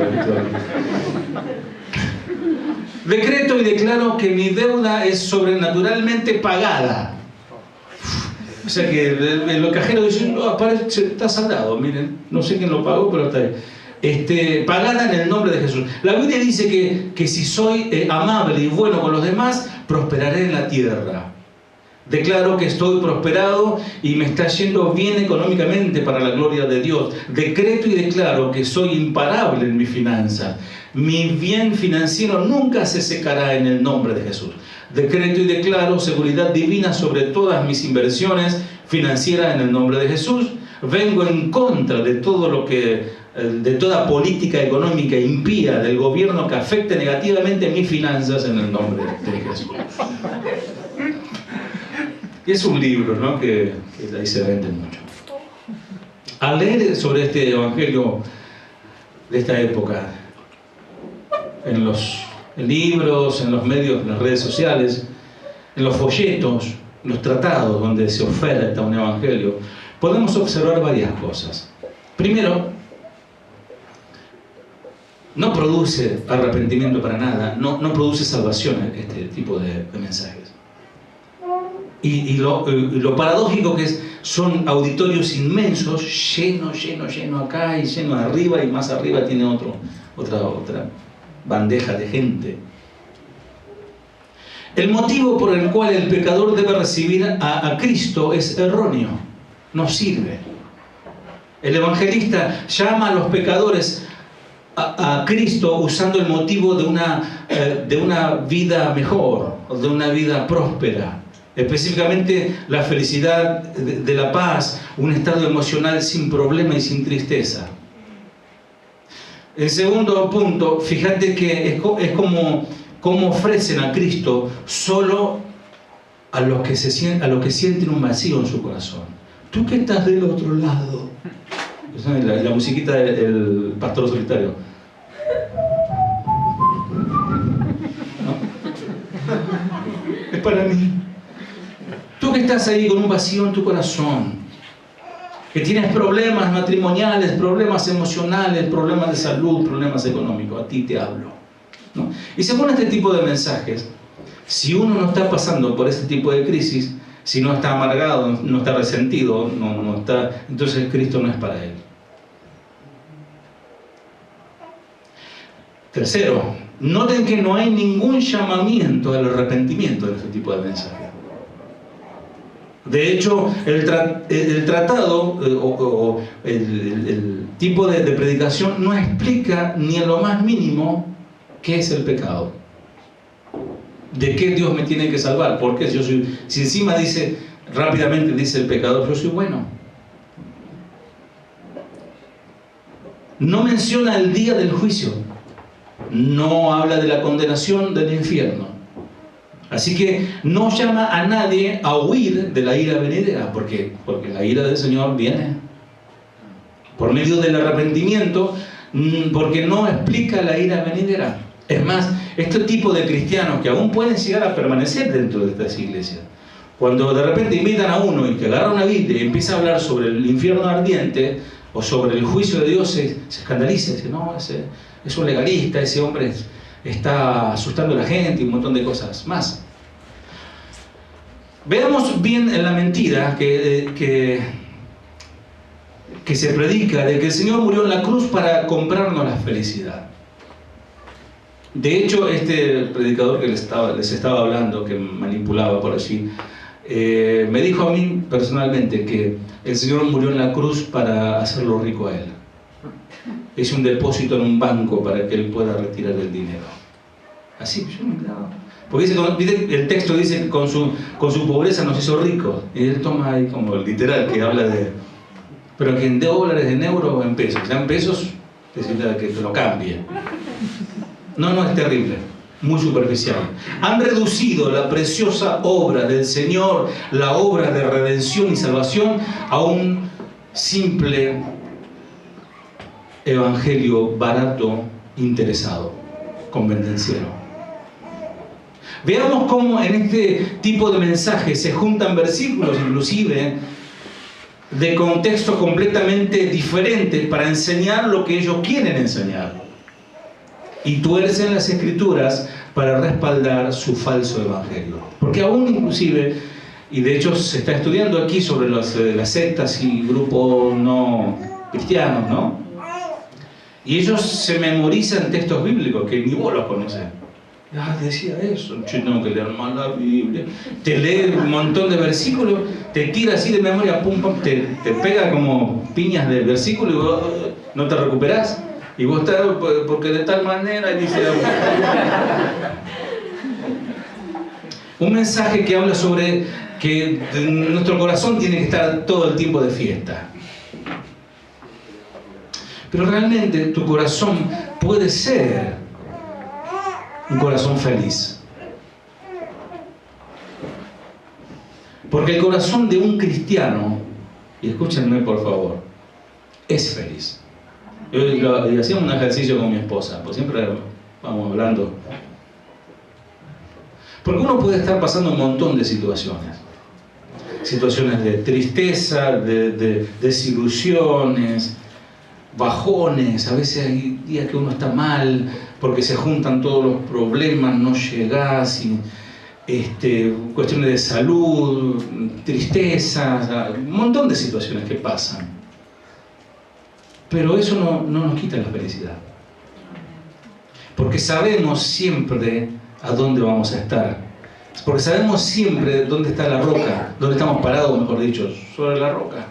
Decreto y declaro que mi deuda es sobrenaturalmente pagada. O sea que el cajero dice, no, aparece, está saldado, miren, no sé quién lo pagó, pero está ahí. Pagada en el nombre de Jesús. La Biblia dice que si soy amable y bueno con los demás, prosperaré en la tierra. Declaro que estoy prosperado y me está yendo bien económicamente para la gloria de Dios. Decreto y declaro que soy imparable en mis finanzas. Mi bien financiero nunca se secará en el nombre de Jesús. Decreto y declaro seguridad divina sobre todas mis inversiones financieras en el nombre de Jesús. Vengo en contra de todo de toda política económica impía del gobierno que afecte negativamente mis finanzas en el nombre de Jesús. Y es un libro, ¿no? que ahí se vende mucho. Al leer sobre este evangelio de esta época, en los libros, en los medios, en las redes sociales, en los folletos, en los tratados donde se oferta un evangelio, podemos observar varias cosas. Primero, no produce arrepentimiento para nada, no produce salvación este tipo de mensajes. Y lo paradójico que son auditorios inmensos, lleno acá y lleno arriba, y más arriba tiene otra bandeja de gente. El motivo por el cual el pecador debe recibir a Cristo es erróneo, no sirve. El evangelista llama a los pecadores a Cristo usando el motivo de una vida mejor, de una vida próspera. Específicamente la felicidad de la paz, un estado emocional sin problema y sin tristeza. En segundo punto, fíjate que es como ofrecen a Cristo solo a los que sienten un vacío en su corazón. Tú que estás del otro lado. La musiquita del pastor solitario. ¿No? Es para mí. Tú que estás ahí con un vacío en tu corazón, que tienes problemas matrimoniales, problemas emocionales, problemas de salud, problemas económicos, a ti te hablo, ¿no? Y según este tipo de mensajes, si uno no está pasando por este tipo de crisis, si no está amargado, no está resentido, no está, entonces Cristo no es para él. Tercero, noten que no hay ningún llamamiento al arrepentimiento en este tipo de mensajes. De hecho, el tratado o el tipo de predicación no explica ni en lo más mínimo qué es el pecado. ¿De qué Dios me tiene que salvar? Porque si encima rápidamente dice el pecador, yo soy bueno. no menciona el día del juicio, no habla de la condenación del infierno. Así que no llama a nadie a huir de la ira venidera. ¿Por qué? Porque la ira del Señor viene por medio del arrepentimiento, porque no explica la ira venidera. Es más, este tipo de cristianos que aún pueden llegar a permanecer dentro de estas iglesias, cuando de repente invitan a uno y que agarra una Biblia y empieza a hablar sobre el infierno ardiente o sobre el juicio de Dios, se escandaliza, dice, no, ese es un legalista, ese hombre está asustando a la gente y un montón de cosas más. Veamos bien en la mentira que se predica de que el Señor murió en la cruz para comprarnos la felicidad. De hecho, este predicador que les estaba hablando, que manipulaba por allí, me dijo a mí personalmente que el Señor murió en la cruz para hacerlo rico a él. Es un depósito en un banco para que él pueda retirar el dinero. Así, yo me quedaba. Porque el texto dice que con su pobreza nos hizo ricos. Y él toma ahí como el literal que habla de... Pero que en dólares, en euros o en pesos. Ya en pesos, necesita que te lo cambie. No, es terrible. Muy superficial. Han reducido la preciosa obra del Señor, la obra de redención y salvación, a un simple evangelio barato, interesado, convenenciero. Veamos cómo en este tipo de mensajes se juntan versículos, inclusive, de contextos completamente diferentes para enseñar lo que ellos quieren enseñar. Y tuercen las Escrituras para respaldar su falso evangelio. Porque aún inclusive, y de hecho se está estudiando aquí sobre las sectas y grupos no cristianos, ¿no? Y ellos se memorizan textos bíblicos que ni vos los conoces. Decía eso, yo tengo que leer más la Biblia. Te lee un montón de versículos, te tira así de memoria, pum, pum, te pega como piñas de versículos y vos no te recuperás. Y vos estás, porque de tal manera, y dice... Un mensaje que habla sobre que nuestro corazón tiene que estar todo el tiempo de fiesta. Pero realmente tu corazón puede ser un corazón feliz. Porque el corazón de un cristiano, y escúchenme por favor, es feliz. Yo hacía un ejercicio con mi esposa, pues siempre vamos hablando. Porque uno puede estar pasando un montón de situaciones. Situaciones de tristeza, de desilusiones, bajones. A veces hay días que uno está mal porque se juntan todos los problemas, no llegás, y, cuestiones de salud, tristezas, un montón de situaciones que pasan. Pero eso no nos quita la felicidad. Porque sabemos siempre a dónde vamos a estar. Porque sabemos siempre dónde está la roca, dónde estamos parados, mejor dicho, sobre la roca.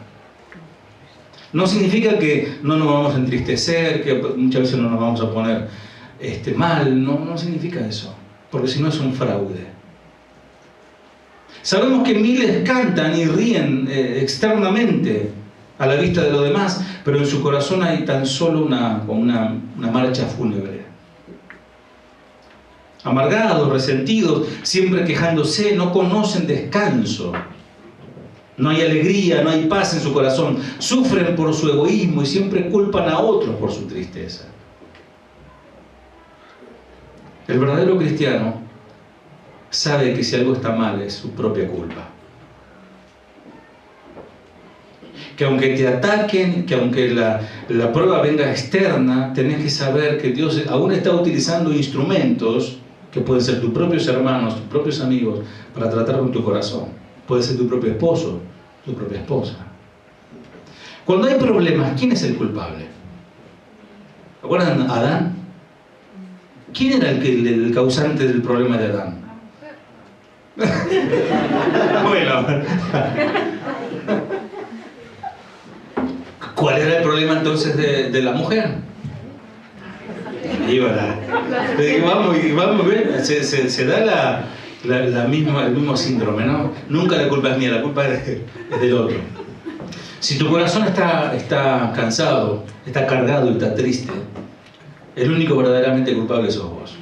No significa que no nos vamos a entristecer, que muchas veces no nos vamos a poner mal, no significa eso. Porque si no es un fraude. Sabemos que miles cantan y ríen externamente a la vista de los demás, pero en su corazón hay tan solo una marcha fúnebre. Amargados, resentidos, siempre quejándose, no conocen descanso. No hay alegría, no hay paz en su corazón. Sufren por su egoísmo y siempre culpan a otros por su tristeza. El verdadero cristiano sabe que si algo está mal es su propia culpa. Que aunque te ataquen, que aunque la prueba venga externa, tenés que saber que Dios aún está utilizando instrumentos que pueden ser tus propios hermanos, tus propios amigos, para tratar con tu corazón. Puede ser tu propio esposo, tu propia esposa. Cuando hay problemas, ¿quién es el culpable? ¿Recuerdan a Adán? ¿Quién era el causante del problema de Adán? Bueno. ¿Cuál era el problema entonces de la mujer? Y vamos, se da el mismo síndrome, ¿no? Nunca la culpa es mía, la culpa es del otro. Si tu corazón está cansado, está cargado y está triste, el único verdaderamente culpable sos vos.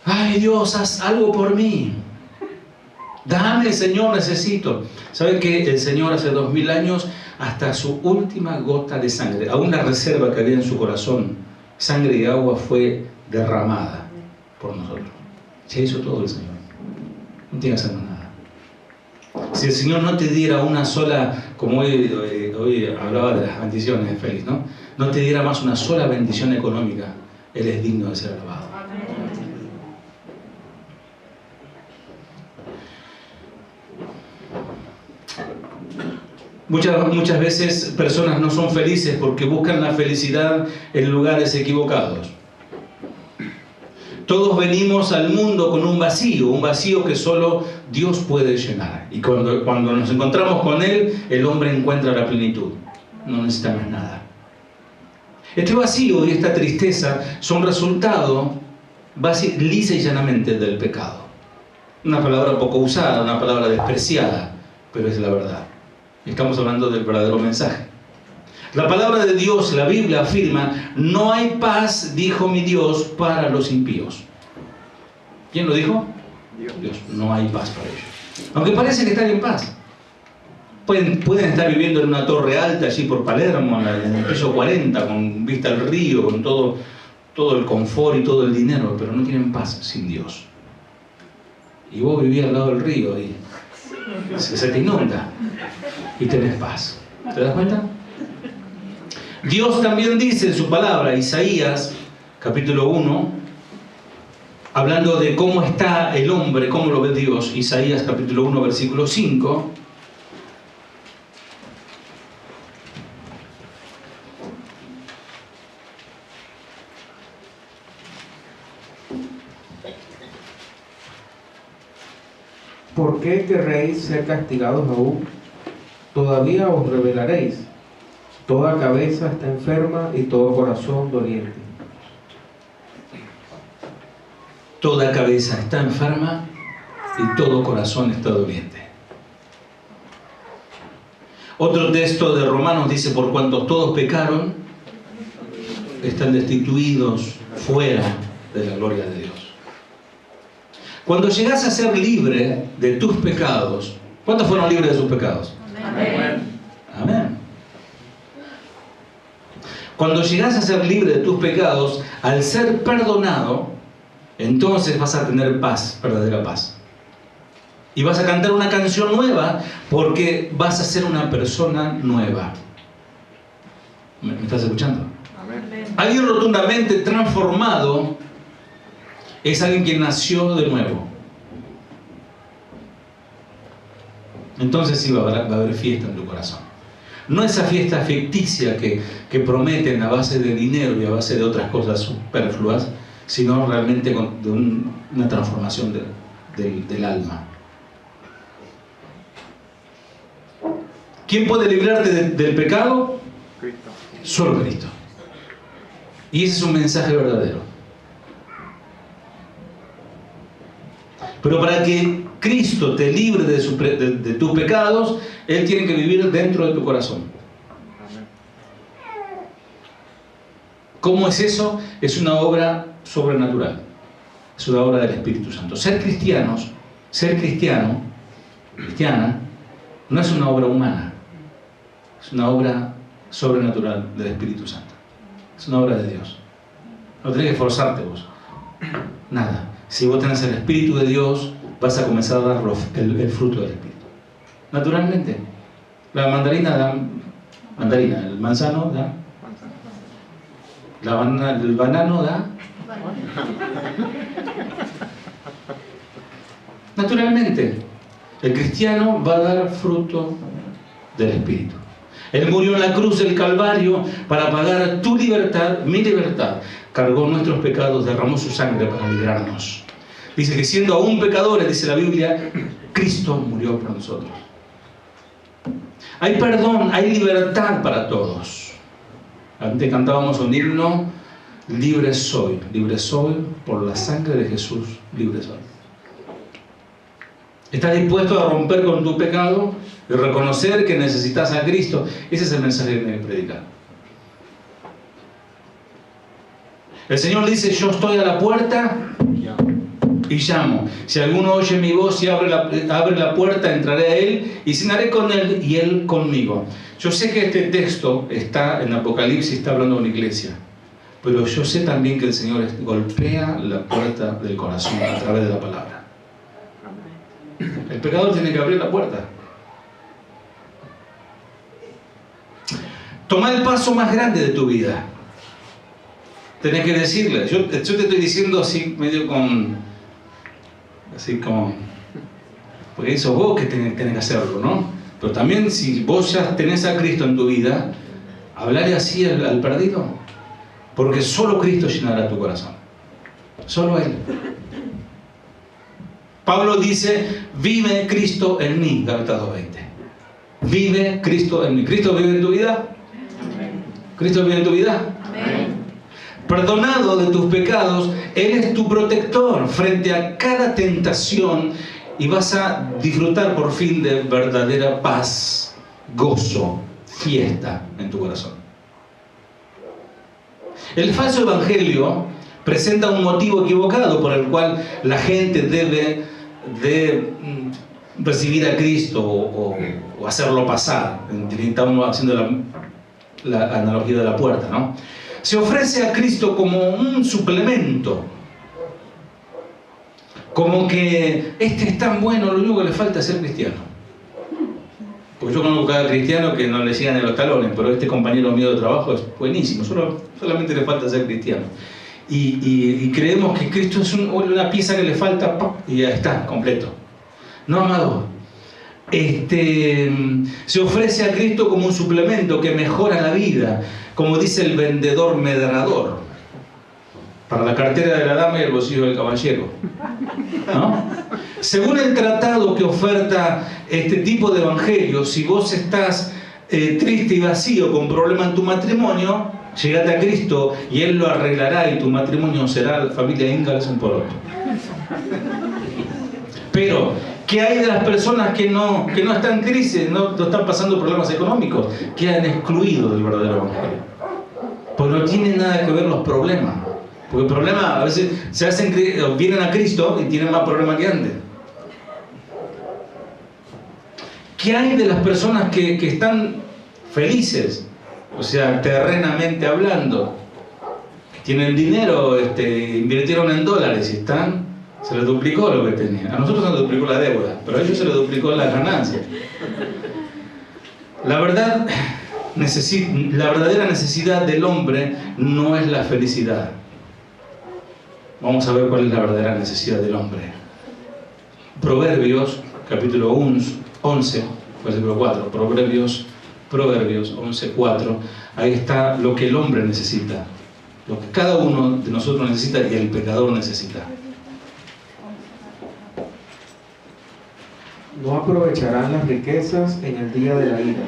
Ay, Dios, haz algo por mí. Dame, Señor, necesito. ¿Saben que el Señor hace 2000 años, hasta su última gota de sangre, aún la reserva que había en su corazón, sangre y agua, fue derramada por nosotros? Ya hizo todo el Señor. No tiene que hacer nada. Si el Señor no te diera una sola, como hoy hablaba de las bendiciones de Félix, ¿no? No te diera más una sola bendición económica, Él es digno de ser alabado. Muchas veces personas no son felices porque buscan la felicidad en lugares equivocados. Todos venimos al mundo con un vacío que solo Dios puede llenar. Y cuando nos encontramos con Él, el hombre encuentra la plenitud. No necesita más nada. Este vacío y esta tristeza son resultado lisa y llanamente del pecado. Una palabra poco usada, una palabra despreciada, pero es la verdad. Estamos hablando del verdadero mensaje. La palabra de Dios, la Biblia afirma: no hay paz, dijo mi Dios, para los impíos. ¿Quién lo dijo? Dios. No hay paz para ellos. Aunque parece que están en paz. Pueden estar viviendo en una torre alta allí por Palermo, en el piso 40, con vista al río, con todo el confort y todo el dinero, pero no tienen paz sin Dios. Y vos vivís al lado del río y se te inunda y tenés paz. ¿Te das cuenta? Dios también dice en su palabra, Isaías capítulo 1, hablando de cómo está el hombre, cómo lo ve Dios. Isaías capítulo 1 versículo 5. ¿Por qué querréis ser castigados aún? Todavía os rebelaréis. Toda cabeza está enferma y todo corazón doliente. Toda cabeza está enferma y todo corazón está doliente. Otro texto de Romanos dice: por cuanto todos pecaron, están destituidos fuera de la gloria de Dios. Cuando llegas a ser libre de tus pecados, ¿cuántos fueron libres de sus pecados? Amén. Amén. Cuando llegas a ser libre de tus pecados, al ser perdonado, entonces vas a tener paz, verdadera paz. Y vas a cantar una canción nueva porque vas a ser una persona nueva. ¿Me estás escuchando? Amén. Alguien rotundamente transformado es alguien que nació de nuevo. Entonces sí va a haber fiesta en tu corazón. No esa fiesta ficticia que prometen a base de dinero y a base de otras cosas superfluas, sino realmente de una transformación del alma. ¿Quién puede librarte del pecado? Cristo. Solo Cristo. Y ese es un mensaje verdadero. Pero para que Cristo te libre de tus pecados, Él tiene que vivir dentro de tu corazón. ¿Cómo es eso? Es una obra sobrenatural. Es una obra del Espíritu Santo. Ser cristiano, cristiana, no es una obra humana. Es una obra sobrenatural del Espíritu Santo. Es una obra de Dios. No tenés que esforzarte vos. Nada. Si vos tenés el Espíritu de Dios, vas a comenzar a dar el fruto del Espíritu. Naturalmente. La mandarina da mandarina, el manzano da. El banano da. Naturalmente. El cristiano va a dar fruto del Espíritu. Él murió en la cruz del Calvario para pagar tu libertad, mi libertad. Cargó nuestros pecados, derramó su sangre para librarnos. Dice que siendo aún pecadores, dice la Biblia, Cristo murió por nosotros. Hay perdón, hay libertad para todos. Antes cantábamos un himno: libre soy por la sangre de Jesús, libre soy. ¿Estás dispuesto a romper con tu pecado y reconocer que necesitas a Cristo? Ese es el mensaje que tiene que predicar. El Señor dice: yo estoy a la puerta y llamo. Si alguno oye mi voz y abre la puerta, entraré a Él y cenaré con Él y Él conmigo. Yo sé que este texto está en Apocalipsis, está hablando de una iglesia, pero yo sé también que el Señor golpea la puerta del corazón a través de la palabra. El pecador tiene que abrir la puerta. Toma el paso más grande de tu vida. Tenés que decirle. Yo te estoy diciendo así, medio así como, porque sos vos que tenés que hacerlo, ¿no? Pero también, si vos ya tenés a Cristo en tu vida, hablarle así al perdido, porque solo Cristo llenará tu corazón. Solo Él. Pablo dice: vive Cristo en mí, Gálatas 2:20. Vive Cristo en mí. ¿Cristo vive en tu vida? ¿Cristo vive en tu vida? Amén. Perdonado de tus pecados, Él es tu protector frente a cada tentación y vas a disfrutar por fin de verdadera paz, gozo, fiesta en tu corazón. El falso evangelio presenta un motivo equivocado por el cual la gente debe de recibir a Cristo o hacerlo pasar. Estamos haciendo la analogía de la puerta, ¿no? Se ofrece a Cristo como un suplemento, como que este es tan bueno, lo único que le falta es ser cristiano. Porque yo conozco a cada cristiano que no le sigan en los talones, pero este compañero mío de trabajo es buenísimo, solamente le falta ser cristiano. Y creemos que Cristo es una pieza que le falta y ya está, completo. No, amado. Se ofrece a Cristo como un suplemento que mejora la vida, como dice el vendedor medrador, para la cartera de la dama y el bolsillo del caballero, ¿no? Según el tratado que oferta este tipo de evangelio, si vos estás triste y vacío, con problema en tu matrimonio, llegate a Cristo y Él lo arreglará y tu matrimonio será la familia Ingalls un por otro. Pero ¿qué hay de las personas que no están en crisis, no están pasando problemas económicos? Quedan excluidos del verdadero evangelio. Pues no tienen nada que ver los problemas. Porque el problema, a veces vienen a Cristo y tienen más problemas que antes. ¿Qué hay de las personas que están felices? O sea, terrenamente hablando. Tienen dinero, invirtieron en dólares y se les duplicó lo que tenían. A nosotros se les duplicó la deuda, pero a ellos se les duplicó las ganancias. La verdadera necesidad del hombre no es la felicidad. Vamos a ver cuál es la verdadera necesidad del hombre. Proverbios, capítulo 11, versículo 4. Proverbios 11:4. Ahí está lo que el hombre necesita, lo que cada uno de nosotros necesita y el pecador necesita. No aprovecharán las riquezas en el día de la ira,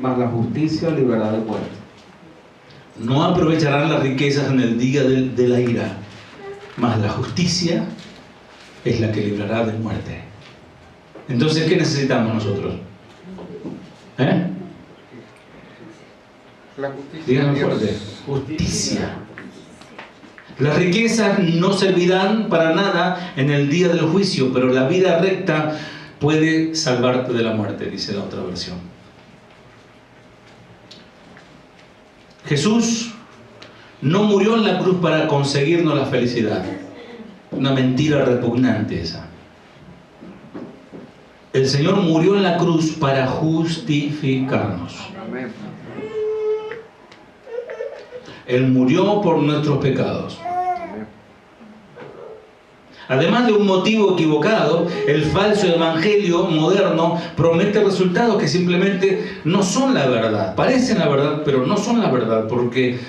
mas la justicia librará de muerte. No aprovecharán las riquezas en el día de la ira, mas la justicia es la que librará de muerte. Entonces, ¿qué necesitamos nosotros? La justicia. Díganlo fuerte. Justicia. Las riquezas no servirán para nada en el día del juicio, pero la vida recta puede salvarte de la muerte, dice la otra versión. Jesús no murió en la cruz para conseguirnos la felicidad. Una mentira repugnante esa. El Señor murió en la cruz para justificarnos. Amén. Él murió por nuestros pecados. Además de un motivo equivocado, el falso evangelio moderno promete resultados que simplemente no son la verdad. Parecen la verdad, pero no son la verdad, porque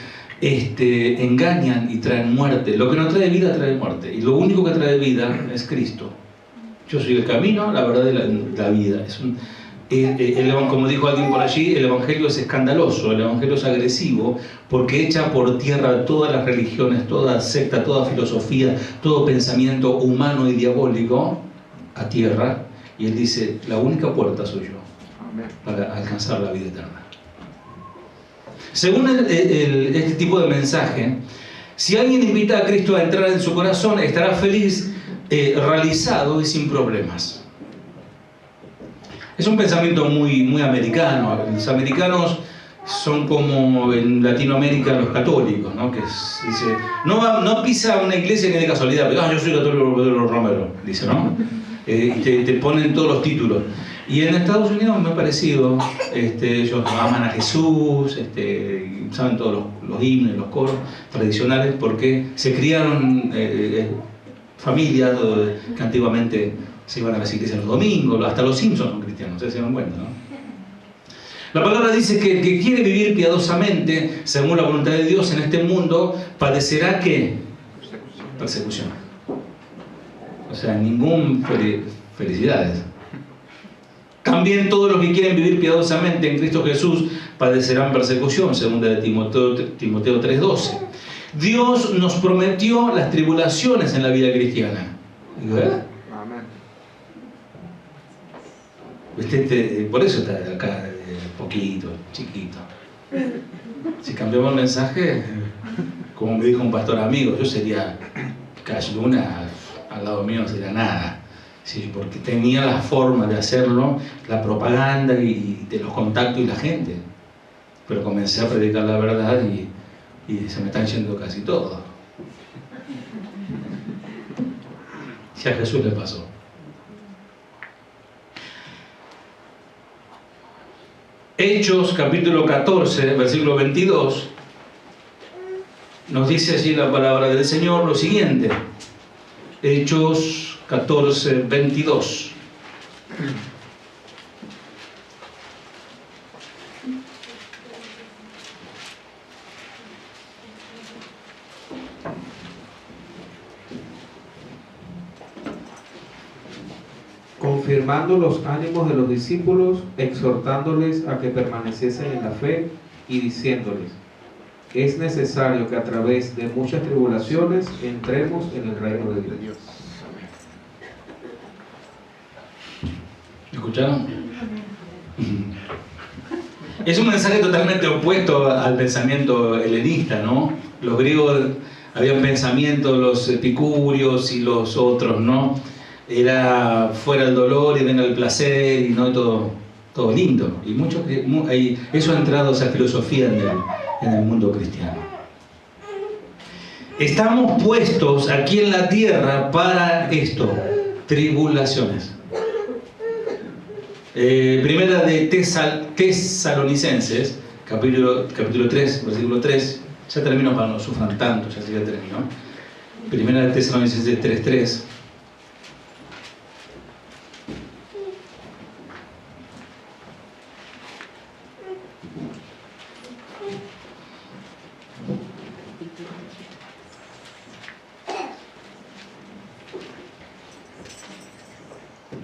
engañan y traen muerte. Lo que no trae vida trae muerte. Y lo único que trae vida es Cristo. Yo soy el camino, la verdad y la vida. Como dijo alguien por allí, el evangelio es escandaloso, el evangelio es agresivo, porque echa por tierra todas las religiones, toda secta, toda filosofía, todo pensamiento humano y diabólico a tierra, Y Él dice, la única puerta soy yo para alcanzar la vida eterna. Según este tipo de mensaje, si alguien invita a Cristo a entrar en su corazón, estará feliz, realizado y sin problemas. Es un pensamiento muy americano. Los americanos son como en Latinoamérica los católicos, ¿no? Que dice, no pisa una iglesia ni de casualidad, pero yo soy católico Pedro Romero, dice, ¿no? Te ponen todos los títulos. Y en Estados Unidos me ha parecido, ellos aman a Jesús, saben todos los himnos, los coros tradicionales, porque se criaron familias que antiguamente se iban a las iglesias los domingos, hasta los Simpsons son cristianos, ustedes se dan cuenta, ¿no? La palabra dice que el que quiere vivir piadosamente, según la voluntad de Dios en este mundo, padecerá ¿qué? Persecución. O sea, felicidades. También todos los que quieren vivir piadosamente en Cristo Jesús padecerán persecución, según de Timoteo 3:12. Dios nos prometió las tribulaciones en la vida cristiana. Por eso está acá poquito, chiquito. Si cambiamos el mensaje, como me dijo un pastor amigo, yo sería Cash Luna, al lado mío no sería nada. Sí, porque tenía la forma de hacerlo, la propaganda y de los contactos y la gente. Pero comencé a predicar la verdad y se me están yendo casi todos. Si a Jesús le pasó. Hechos capítulo 14, versículo 22, nos dice allí la palabra del Señor lo siguiente. Hechos 14, 22. Confirmando los ánimos de los discípulos, exhortándoles a que permaneciesen en la fe y diciéndoles, es necesario que a través de muchas tribulaciones entremos en el reino de Dios. ¿Escucharon? Es un mensaje totalmente opuesto al pensamiento helenista, ¿no? Los griegos habían pensamientos, los epicúreos y los otros, ¿no? Era fuera el dolor y venga el placer y no todo lindo. Y eso ha entrado, esa filosofía en el mundo cristiano. Estamos puestos aquí en la tierra para esto, tribulaciones. Primera de Tesalonicenses, capítulo 3, versículo 3. Ya termino para no sufran tanto, ya terminó. Primera de Tesalonicenses 3:3.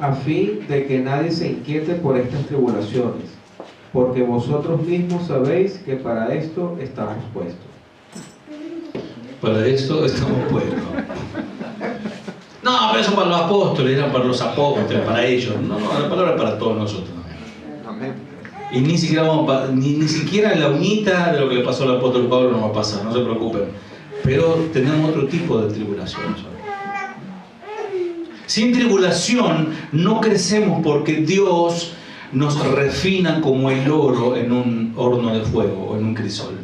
A fin de que nadie se inquiete por estas tribulaciones, porque vosotros mismos sabéis que para esto estamos puestos. Para esto estamos puestos. No, pero eso para los apóstoles, era para los apóstoles, para ellos. No, la palabra es para todos nosotros. Amén. Y ni siquiera la uñita de lo que le pasó al apóstol Pablo nos va a pasar, no se preocupen. Pero tenemos otro tipo de tribulaciones. Sin tribulación no crecemos porque Dios nos refina como el oro en un horno de fuego o en un crisol.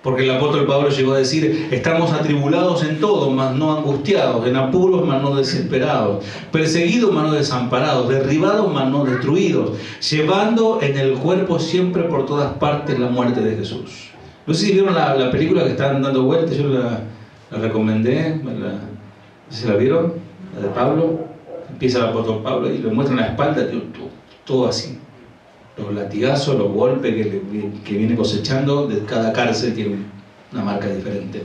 Porque el apóstol Pablo llegó a decir, estamos atribulados en todo, mas no angustiados, en apuros, mas no desesperados, perseguidos, mas no desamparados, derribados, mas no destruidos, llevando en el cuerpo siempre por todas partes la muerte de Jesús. No sé si vieron la película que estaban dando vueltas, yo la recomendé, ¿se la vieron? La de Pablo. Empieza el apóstol Pablo y le muestra la espalda, todo así. Los latigazos, los golpes que viene cosechando, de cada cárcel tiene una marca diferente.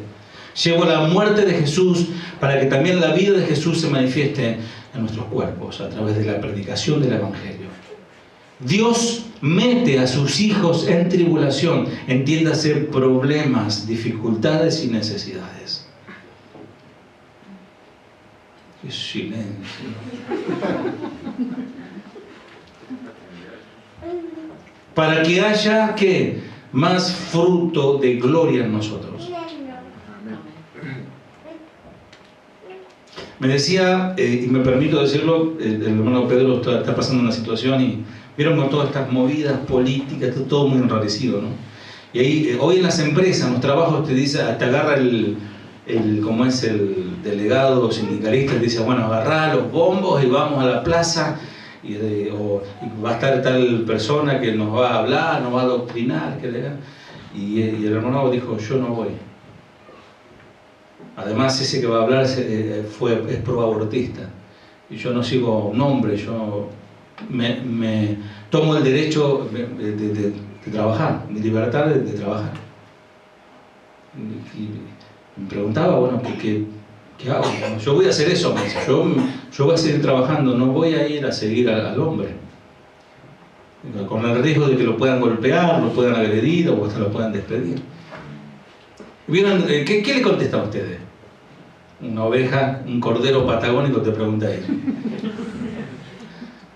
Llevo la muerte de Jesús para que también la vida de Jesús se manifieste en nuestros cuerpos a través de la predicación del Evangelio. Dios mete a sus hijos en tribulación, entiéndase, problemas, dificultades y necesidades. Qué silencio. Para que haya, ¿qué? Más fruto de gloria en nosotros. Me decía, y me permito decirlo, el hermano Pedro está pasando una situación y vieron con todas estas movidas políticas, está todo muy enrarecido, ¿no? Y ahí, hoy en las empresas, en los trabajos, te dice, te agarra como es el delegado sindicalista, te dice, bueno, agarrá los bombos y vamos a la plaza, y va a estar tal persona que nos va a hablar, nos va a adoctrinar, y el hermano dijo, yo no voy. Además, ese que va a hablar es proabortista. Y yo no sigo un hombre, yo me tomo el derecho de trabajar, mi libertad de trabajar. Y me preguntaba, bueno, ¿qué hago? Yo voy a hacer eso, me dice. Yo voy a seguir trabajando, no voy a ir a seguir al hombre. Con el riesgo de que lo puedan golpear, lo puedan agredir o hasta lo puedan despedir. ¿Vieron? ¿Qué le contesta a ustedes? Una oveja, un cordero patagónico te pregunta eso.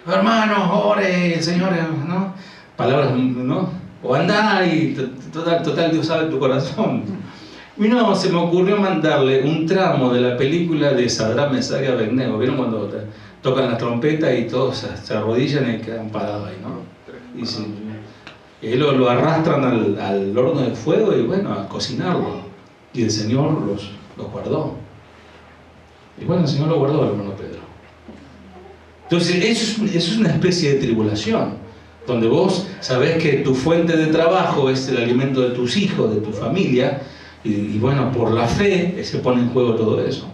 Hermanos, ore, el Señor, ¿no? Palabras, ¿no? O andá y total Dios sabe tu corazón. Y no, se me ocurrió mandarle un tramo de la película de Sadrach, Mesach y Abednego. ¿Vieron cuando tocan las trompetas y todos se arrodillan y quedan parados ahí, ¿no? Y ahí lo arrastran al horno de fuego y bueno, a cocinarlo. Y el Señor los guardó. Y bueno, el Señor lo guardó, hermano Pedro. Entonces, eso es una especie de tribulación, donde vos sabés que tu fuente de trabajo es el alimento de tus hijos, de tu familia, y bueno, por la fe se pone en juego todo eso.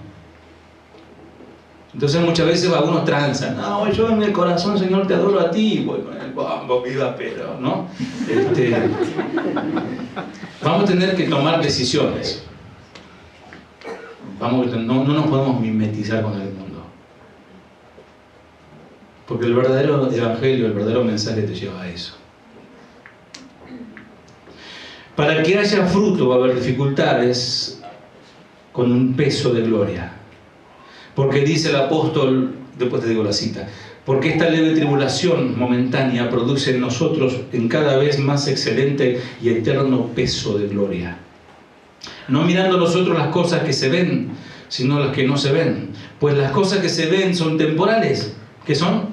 Entonces muchas veces algunos transan, no, yo en el corazón, Señor, te adoro a ti, bueno, viva Pedro, ¿no? Vamos a tener que tomar decisiones. No nos podemos mimetizar con el mundo. Porque el verdadero evangelio, el verdadero mensaje te lleva a eso. Para que haya fruto va a haber dificultades con un peso de gloria. Porque dice el apóstol, después te digo la cita, porque esta leve tribulación momentánea produce en nosotros en cada vez más excelente y eterno peso de gloria. No mirando nosotros las cosas que se ven, sino las que no se ven. Pues las cosas que se ven son temporales. ¿Qué son?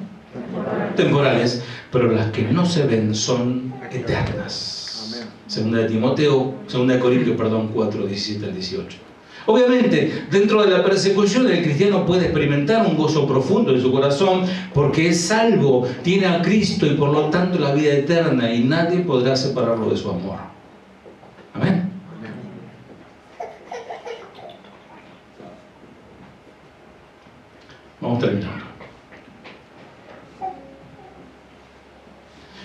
Temporales. Pero las que no se ven son eternas. Segunda de Timoteo, segunda de Corintios, 4, 17 al 18. Obviamente, dentro de la persecución, el cristiano puede experimentar un gozo profundo en su corazón porque es salvo, tiene a Cristo y por lo tanto la vida eterna y nadie podrá separarlo de su amor. Amén. Vamos terminando.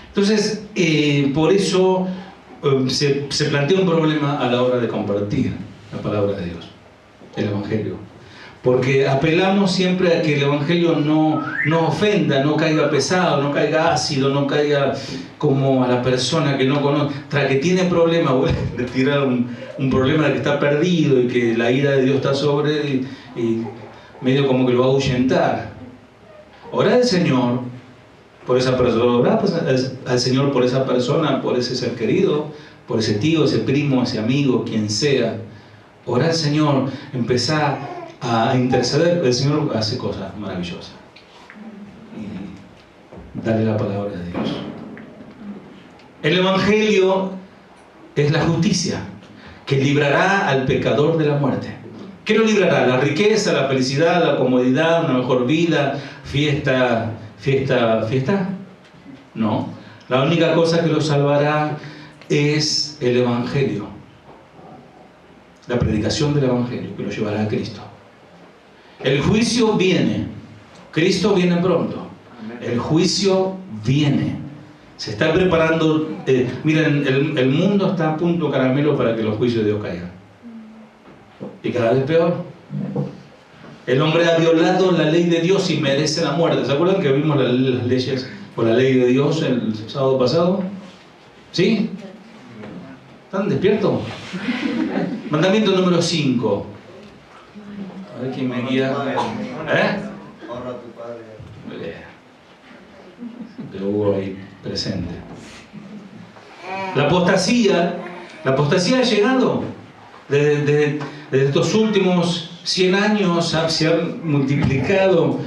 Entonces, por eso se plantea un problema a la hora de compartir la palabra de Dios, el Evangelio. Porque apelamos siempre a que el Evangelio no ofenda, no caiga pesado, no caiga ácido, no caiga como a la persona que no conoce, tras que tiene problema, voy a tirar un problema de que está perdido y que la ira de Dios está sobre él y medio como que lo va a ahuyentar. Orá al Señor por esa persona, orá al Señor por esa persona, por ese ser querido, por ese tío, ese primo, ese amigo, quien sea. Orá al Señor, empezá a interceder. El Señor hace cosas maravillosas. Y dale la palabra de Dios. El Evangelio es la justicia que librará al pecador de la muerte. ¿Qué lo librará? ¿La riqueza, la felicidad, la comodidad, una mejor vida, fiesta? No. La única cosa que lo salvará es el Evangelio. La predicación del Evangelio que lo llevará a Cristo. El juicio viene. Cristo viene pronto. El juicio viene. Se está preparando. Miren, el mundo está a punto caramelo para que los juicios de Dios caigan. Y cada vez peor. El hombre ha violado la ley de Dios y merece la muerte. ¿Se acuerdan que vimos las leyes por la ley de Dios el sábado pasado? ¿Sí? ¿Están despiertos? Mandamiento número 5. A ver quién me guía. ¿Eh? Honra a tu padre. Muy bien. Pero hubo ahí presente. La apostasía ha llegado. Desde estos últimos 100 años se ha multiplicado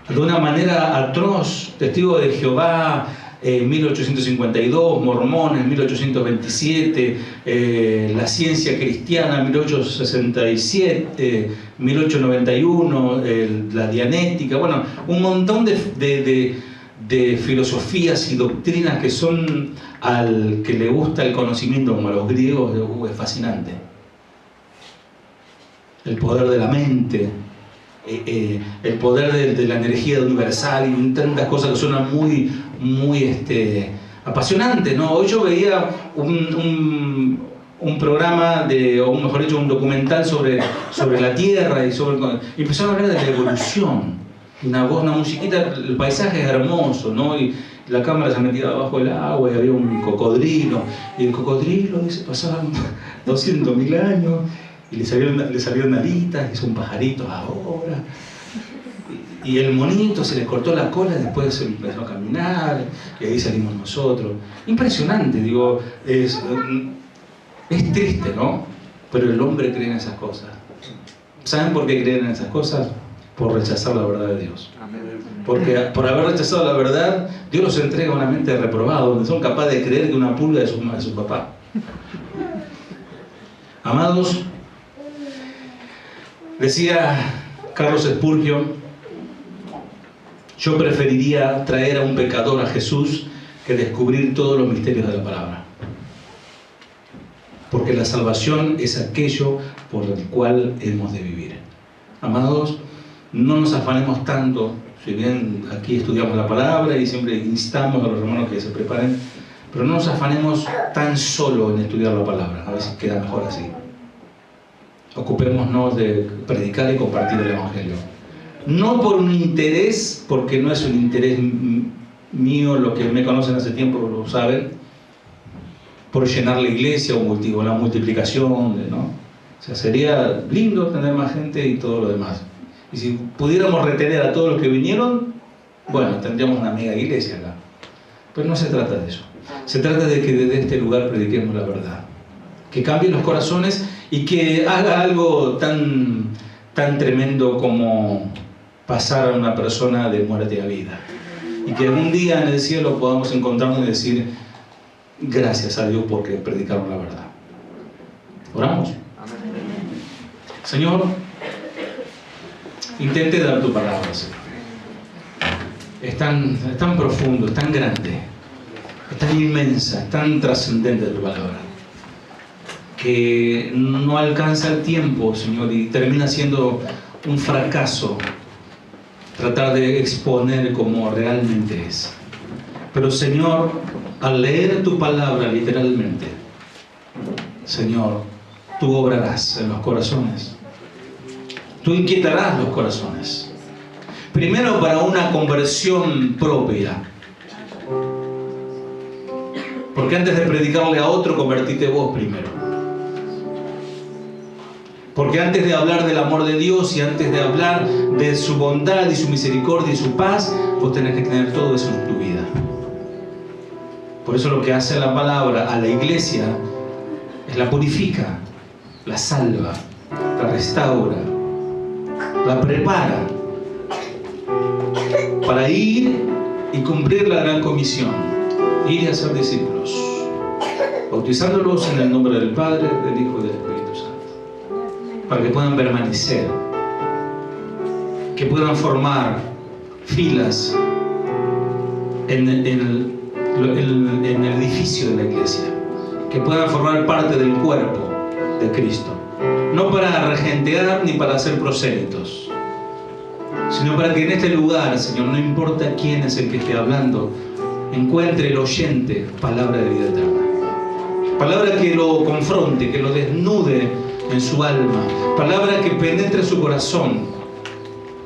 de una manera atroz. Testigos de Jehová, 1852, mormones, 1827, la ciencia cristiana, 1867, 1891, la dianética, bueno, un montón de filosofías y doctrinas que son, al que le gusta el conocimiento, como a los griegos, es fascinante. El poder de la mente, el poder de la energía universal y tantas cosas que suenan muy apasionantes, ¿no? Hoy yo veía un programa, o mejor dicho, un documental sobre la Tierra y empezaron a hablar de la evolución. Una musiquita, el paisaje es hermoso, ¿no? Y la cámara se metía abajo del agua y había un cocodrilo. Y el cocodrilo, dice, pasaban 200.000 años y le salieron alitas y son pajaritos ahora. Y el monito se le cortó la cola y después se empezó a caminar y ahí salimos nosotros. Impresionante, digo, es triste, ¿no? Pero el hombre cree en esas cosas. ¿Saben por qué creen en esas cosas? Por rechazar la verdad de Dios. Porque por haber rechazado la verdad, Dios los entrega a una mente reprobada, donde son capaces de creer que una pulga es su papá. Amados, decía Carlos Spurgeon, yo preferiría traer a un pecador a Jesús que descubrir todos los misterios de la palabra. Porque la salvación es aquello por el cual hemos de vivir. Amados, no nos afanemos tanto, si bien aquí estudiamos la palabra y siempre instamos a los hermanos que se preparen, pero no nos afanemos tan solo en estudiar la palabra, a veces queda mejor así. Ocupémonos de predicar y compartir el Evangelio. No por un interés, porque no es un interés mío, los que me conocen hace tiempo lo saben, por llenar la iglesia o la multiplicación, ¿no? O sea, sería lindo tener más gente y todo lo demás. Y si pudiéramos retener a todos los que vinieron, bueno, tendríamos una mega iglesia acá. Pero no se trata de eso. Se trata de que desde este lugar prediquemos la verdad. Que cambie los corazones y que haga algo tan tremendo como pasar a una persona de muerte a vida. Y que algún día en el cielo podamos encontrarnos y decir, gracias a Dios porque predicaron la verdad. ¿Oramos? Señor, intente dar tu palabra, Señor. Es tan profundo, es tan grande, es tan inmensa, es tan trascendente tu palabra, que no alcanza el tiempo, Señor, y termina siendo un fracaso tratar de exponer como realmente es. Pero, Señor, al leer tu palabra literalmente, Señor, tú obrarás en los corazones. Tú inquietarás los corazones. Primero para una conversión propia. Porque antes de predicarle a otro, convertite vos primero. Porque antes de hablar del amor de Dios y antes de hablar de su bondad y su misericordia y su paz, vos tenés que tener todo eso en tu vida. Por eso lo que hace la palabra a la iglesia es la purifica, la salva, la restaura, la prepara para ir y cumplir la gran comisión, ir y hacer discípulos, bautizándolos en el nombre del Padre, del Hijo y del Espíritu Santo, para que puedan permanecer, que puedan formar filas en el edificio de la iglesia, que puedan formar parte del cuerpo de Cristo, no para regentear ni para hacer prosélitos, sino para que en este lugar, Señor, no importa quién es el que esté hablando, encuentre el oyente palabra de vida eterna, palabra que lo confronte, que lo desnude en su alma, palabra que penetre su corazón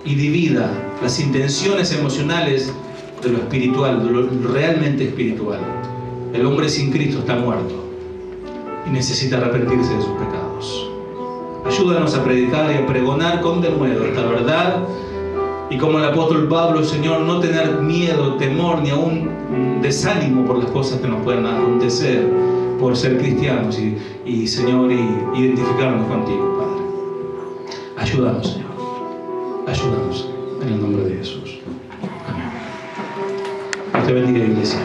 y divida las intenciones emocionales de lo espiritual, de lo realmente espiritual. El hombre sin Cristo está muerto y necesita arrepentirse de sus pecados. Ayúdanos a predicar y a pregonar con denuedo esta verdad. Y como el apóstol Pablo, Señor, no tener miedo, temor, ni aún desánimo por las cosas que nos puedan acontecer por ser cristianos y Señor, identificarnos contigo, Padre. Ayúdanos, Señor. Ayúdanos en el nombre de Jesús. Amén. Dios te bendiga, iglesia.